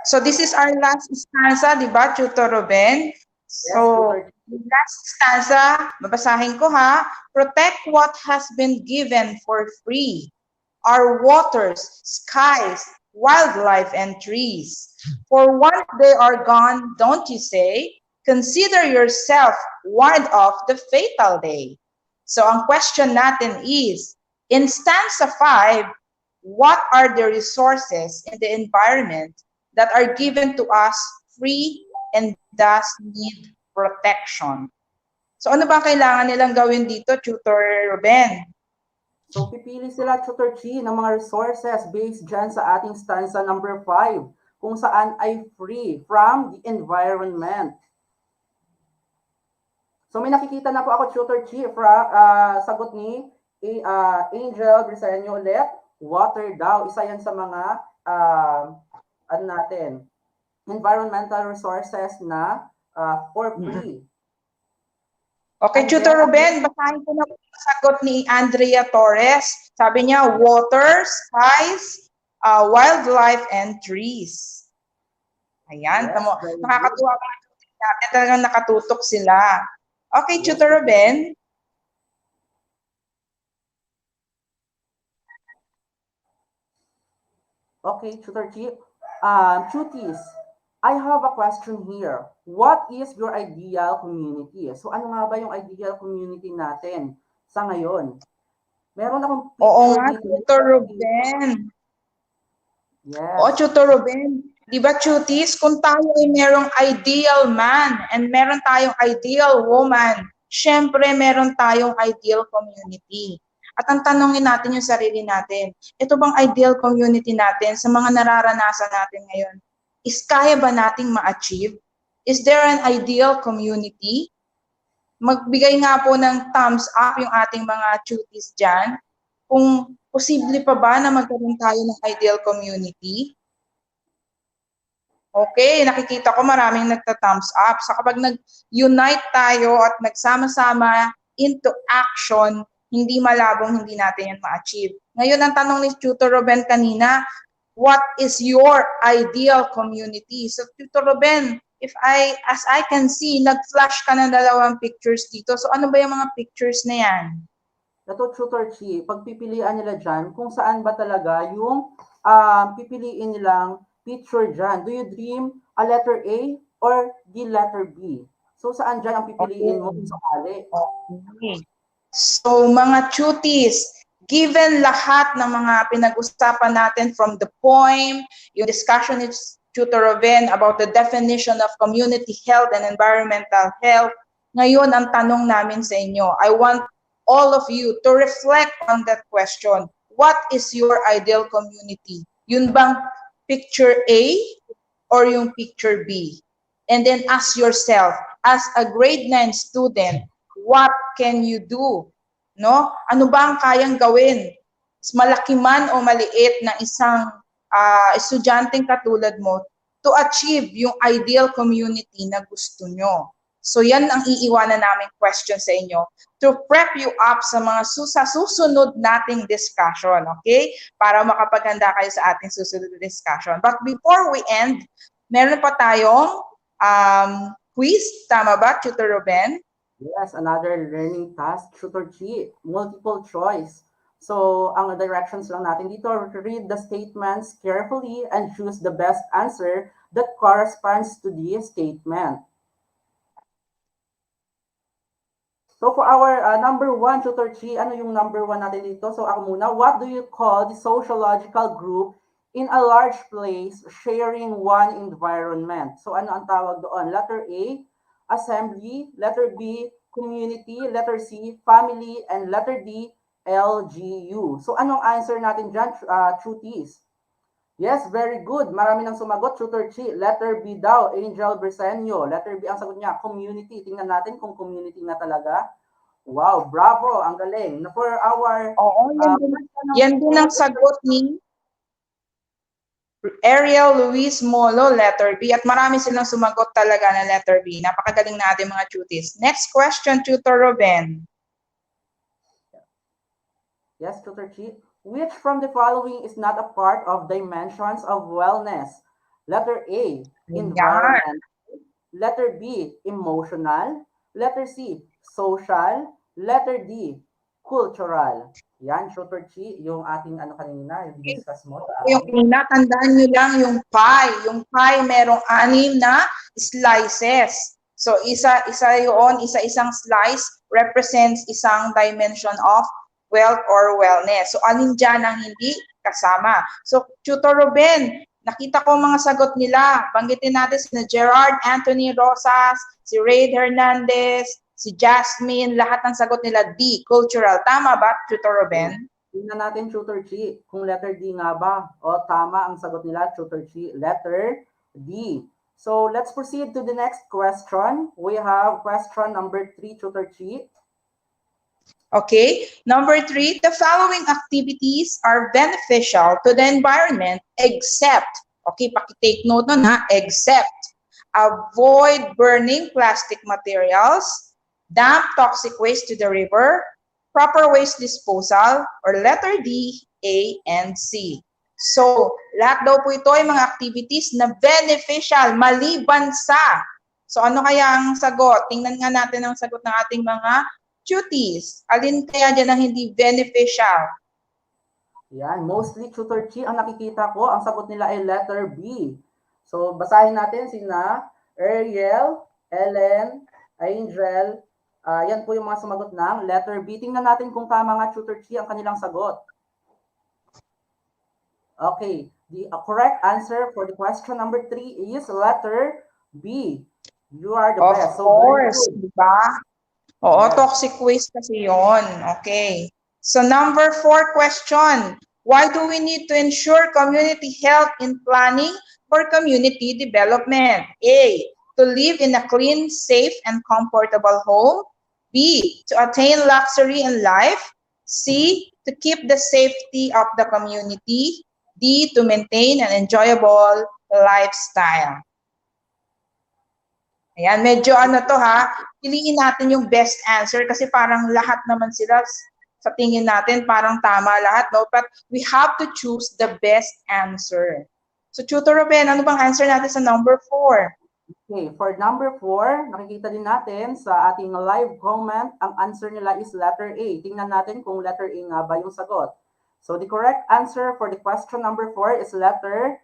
So this is our last stanza, di ba, Tutor Ruben? So, the last stanza, babasahin ko ha. Protect what has been given for free. Our waters, skies, wildlife, and trees. For once they are gone, don't you say? Consider yourself warned of the fatal day. So ang question natin is, in stanza 5, what are the resources in the environment that are given to us free and thus need protection? So ano ba kailangan nilang gawin dito, Tutor Ruben? So pipili sila, Tutor Chi, ng mga resources based dyan sa ating stanza number 5, kung saan ay free from the environment. So may nakikita na po ako, Tutor Chi, sagot ni Angel Briseño ulit, water daw. Isa yan sa mga natin, environmental resources na for free. Okay, And Tutor then, Ruben, basahin ko na po ang sagot ni Andrea Torres. Sabi niya, water, skies, wildlife, and trees. Ayan, yes, tamo. very good. Nakakatuwa mga tutor natin. Talagang nakatutok sila. Okay, Yes, Tutor Ruben. Okay, Tutor Chi. Chutis, I have a question here. What is your ideal community? So ano nga ba yung ideal community natin sa ngayon? Meron akong Oo picture nga, dito. Tutor Ruben. O, Yes. Tutor Ruben, di ba, Chutis, kung tayo ay merong ideal man and meron tayong ideal woman, syempre meron tayong ideal community. At ang tanongin natin yung sarili natin, ito bang ideal community natin sa mga nararanasan natin ngayon? Is kaya ba nating ma-achieve? Is there an ideal community? Magbigay nga po ng thumbs up yung ating mga Chutis dyan. Kung posible pa ba na magkaroon tayo ng ideal community? Okay, nakikita ko maraming nagta-thumbs up. So kapag nag-unite tayo at nagsama-sama into action, hindi malabong hindi natin yan ma-achieve. Ngayon, ang tanong ni Tutor Ruben kanina, what is your ideal community? So Tutor Ruben, as I can see, nag-flash ka ng dalawang pictures dito. So ano ba yung mga pictures na yan? Ito, Tutor Chi, pagpipilian nila dyan kung saan ba talaga yung pipiliin nilang picture dyan. Do you dream a letter A or the letter B? So saan dyan ang pipiliin mo kung sakali? Okay. So mga cuties, given lahat ng mga pinag-usapan natin from the poem, yung discussion ni Tutor Ruben about the definition of community health and environmental health, ngayon ang tanong namin sa inyo, I want all of you to reflect on that question. What is your ideal community? Yun bang picture A or yung picture B? And then ask yourself, as a grade 9 student, what can you do? No? Ano ba ang kayang gawin? Malaki man o maliit ng isang estudyanteng katulad mo to achieve yung ideal community na gusto nyo. So yan ang iiwanan namin question sa inyo to prep you up sa mga susunod nating discussion, okay? Para makapaghanda kayo sa ating susunod na discussion. But before we end, meron pa tayong quiz, tama ba, Tutor Ruben? Yes, another learning task, Tutor Chi, multiple choice. So, ang directions lang natin dito, read the statements carefully and choose the best answer that corresponds to the statement. So, for our number one, Tutor Chi, ano yung number one natin dito? So, ako muna, what do you call the sociological group in a large place sharing one environment? So, ano ang tawag doon? Letter A, assembly. Letter B, community. Letter C, family. And letter D, LGU. So, anong answer natin dyan, Chutis? Yes, very good. Marami nang sumagot, Tutor Chi. Letter B daw, Angel Briseño. Letter B ang sagot niya, community. Tingnan natin kung community na talaga. Wow, bravo, ang galing. For our... Oo, yan din ang sagot ni Ariel Luis Molo, letter B. At marami silang sumagot talaga na letter B. Napakagaling natin mga tuties. Next question, Tutor Ruben. Yes, Tutor Chi. Which from the following is not a part of dimensions of wellness? Letter A, environment. Letter B, emotional. Letter C, social. Letter D, cultural. Yan, Tutor Chi, yung ating ano kanina, yung discuss mo. Yung kanina, tandaan nyo lang yung pie. Yung pie merong 6 na slices. So, isa-isang slice represents isang dimension of wealth or wellness. So, alin dyan ang hindi kasama? So, Tutor Ruben, nakita ko mga sagot nila. Banggitin natin si Gerard Anthony Rosas, si Raid Hernandez, si Jasmine, lahat ng sagot nila D, cultural. Tama ba, Tutor Ruben? Tingnan natin, Tutor Chi, kung letter D nga ba. O, tama ang sagot nila, Tutor Chi. Letter D. So, let's proceed to the next question. We have question number 3, Tutor Chi. Okay, number 3, the following activities are beneficial to the environment except, okay, paki-take note nun ha, except avoid burning plastic materials, dump toxic waste to the river, proper waste disposal, or letter D, A, and C. So, lahat daw po ito ay mga activities na beneficial maliban sa. So, ano kaya ang sagot? Tingnan nga natin ang sagot ng ating mga cuties. Alin kaya dyan ang hindi beneficial? Yan, mostly Tutor Chi ang nakikita ko. Ang sagot nila ay letter B. So, basahin natin sina Ariel, Ellen, Angel. Yan po yung mga sumagot ng letter B. Tingnan natin kung tama nga Tutor Chi ang kanilang sagot. Okay, the correct answer for the question number 3 is letter B. You are the best. Of course, di ba? Oo, toxic waste kasi yun. Okay. So number 4 question. Why do we need to ensure community health in planning for community development? A, to live in a clean, safe, and comfortable home. B, to attain luxury in life. C, to keep the safety of the community. D, to maintain an enjoyable lifestyle. Ayan, medyo ano to ha, piliin natin yung best answer kasi parang lahat naman sila sa tingin natin parang tama lahat, no? But we have to choose the best answer. So, Tutor Ruben, ano bang answer natin sa number 4? Okay, for number 4, nakikita din natin sa ating live comment, ang answer nila is letter A. Tingnan natin kung letter A nga ba yung sagot. So, the correct answer for the question number 4 is letter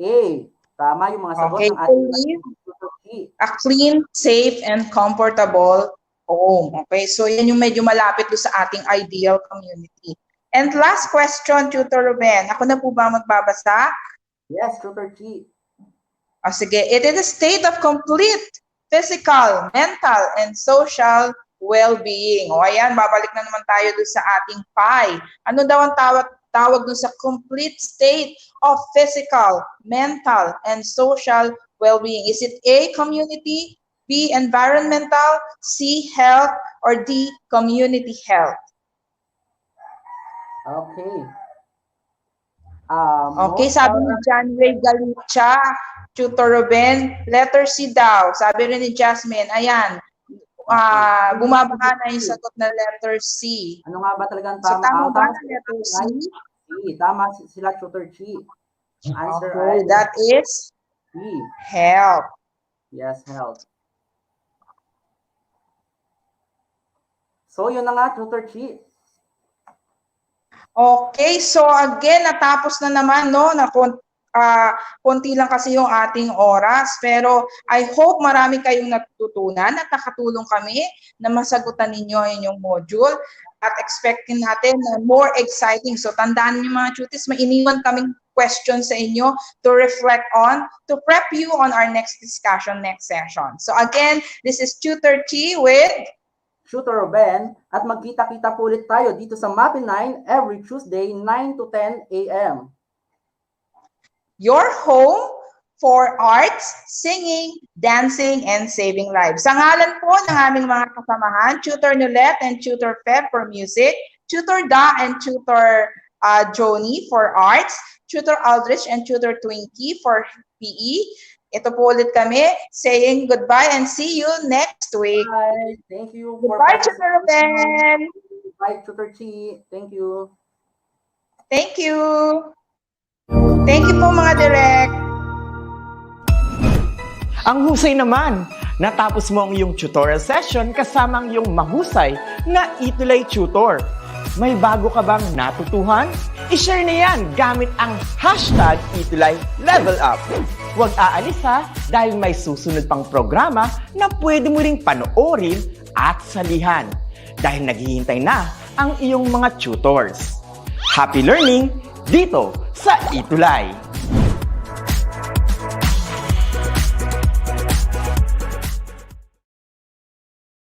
A. Tama yung mga sagot ng ating Tutor Chi. A clean, safe, and comfortable home. Okay, so yan yung medyo malapit do sa ating ideal community. And last question, Tutor Ruben. Ako na po ba magbabasa? Yes, Tutor Chi. O sige, it is a state of complete physical, mental, and social well-being. O ayan, babalik na naman tayo doon sa ating PI. Ano daw ang tawag doon sa complete state of physical, mental, and social well-being? Is it A, community, B, environmental, C, health, or D, community health? Okay. Okay, sabi ni John Ray Galicia, Tutor Ruben, letter C daw. Sabi rin ni Jasmine, ayan, bumaba na yung sagot na letter C. Ano nga ba talagang tama? So, tama ba na letter C? Tama sila, Tutor Chi. Answer Okay, that is C. health. Yes, health. So, yun na nga, Tutor Chi. Okay, so again, natapos na naman, no? Konti lang kasi yung ating oras, pero I hope marami kayong natutunan at nakatulong kami na masagutan ninyo yung module at expectin natin na more exciting. So tandaan niyo mga cuties, may iniwan kaming questions sa inyo to reflect on, to prep you on our next discussion, next session. So again, this is Tutor Chi with Tutor Ruben, at magkita-kita po ulit tayo dito sa MAPEH 9 every Tuesday, 9 to 10 a.m. your home for arts, singing, dancing, and saving lives. Sa ngalan po ng aming mga kasamahan, Tutor Nulette and Tutor Feb for music, Tutor Da and Tutor Joni for arts, Tutor Aldrich and Tutor Twinkie for PE. Ito po ulit kami saying goodbye and see you next week. Bye. Thank you. Goodbye, Tutor Ruben. Bye, Tutor Chi. Thank you. Thank you. Thank you po mga direct. Ang husay naman! Natapos mo ang iyong tutorial session kasama ang iyong mahusay na ETUlay tutor. May bago ka bang natutuhan? I-share na yan gamit ang hashtag #ETUlayLevelUp. Huwag aalis ha, dahil may susunod pang programa na pwede mo ring panoorin at salihan. Dahil naghihintay na ang iyong mga tutors. Happy learning dito sa ETUlay!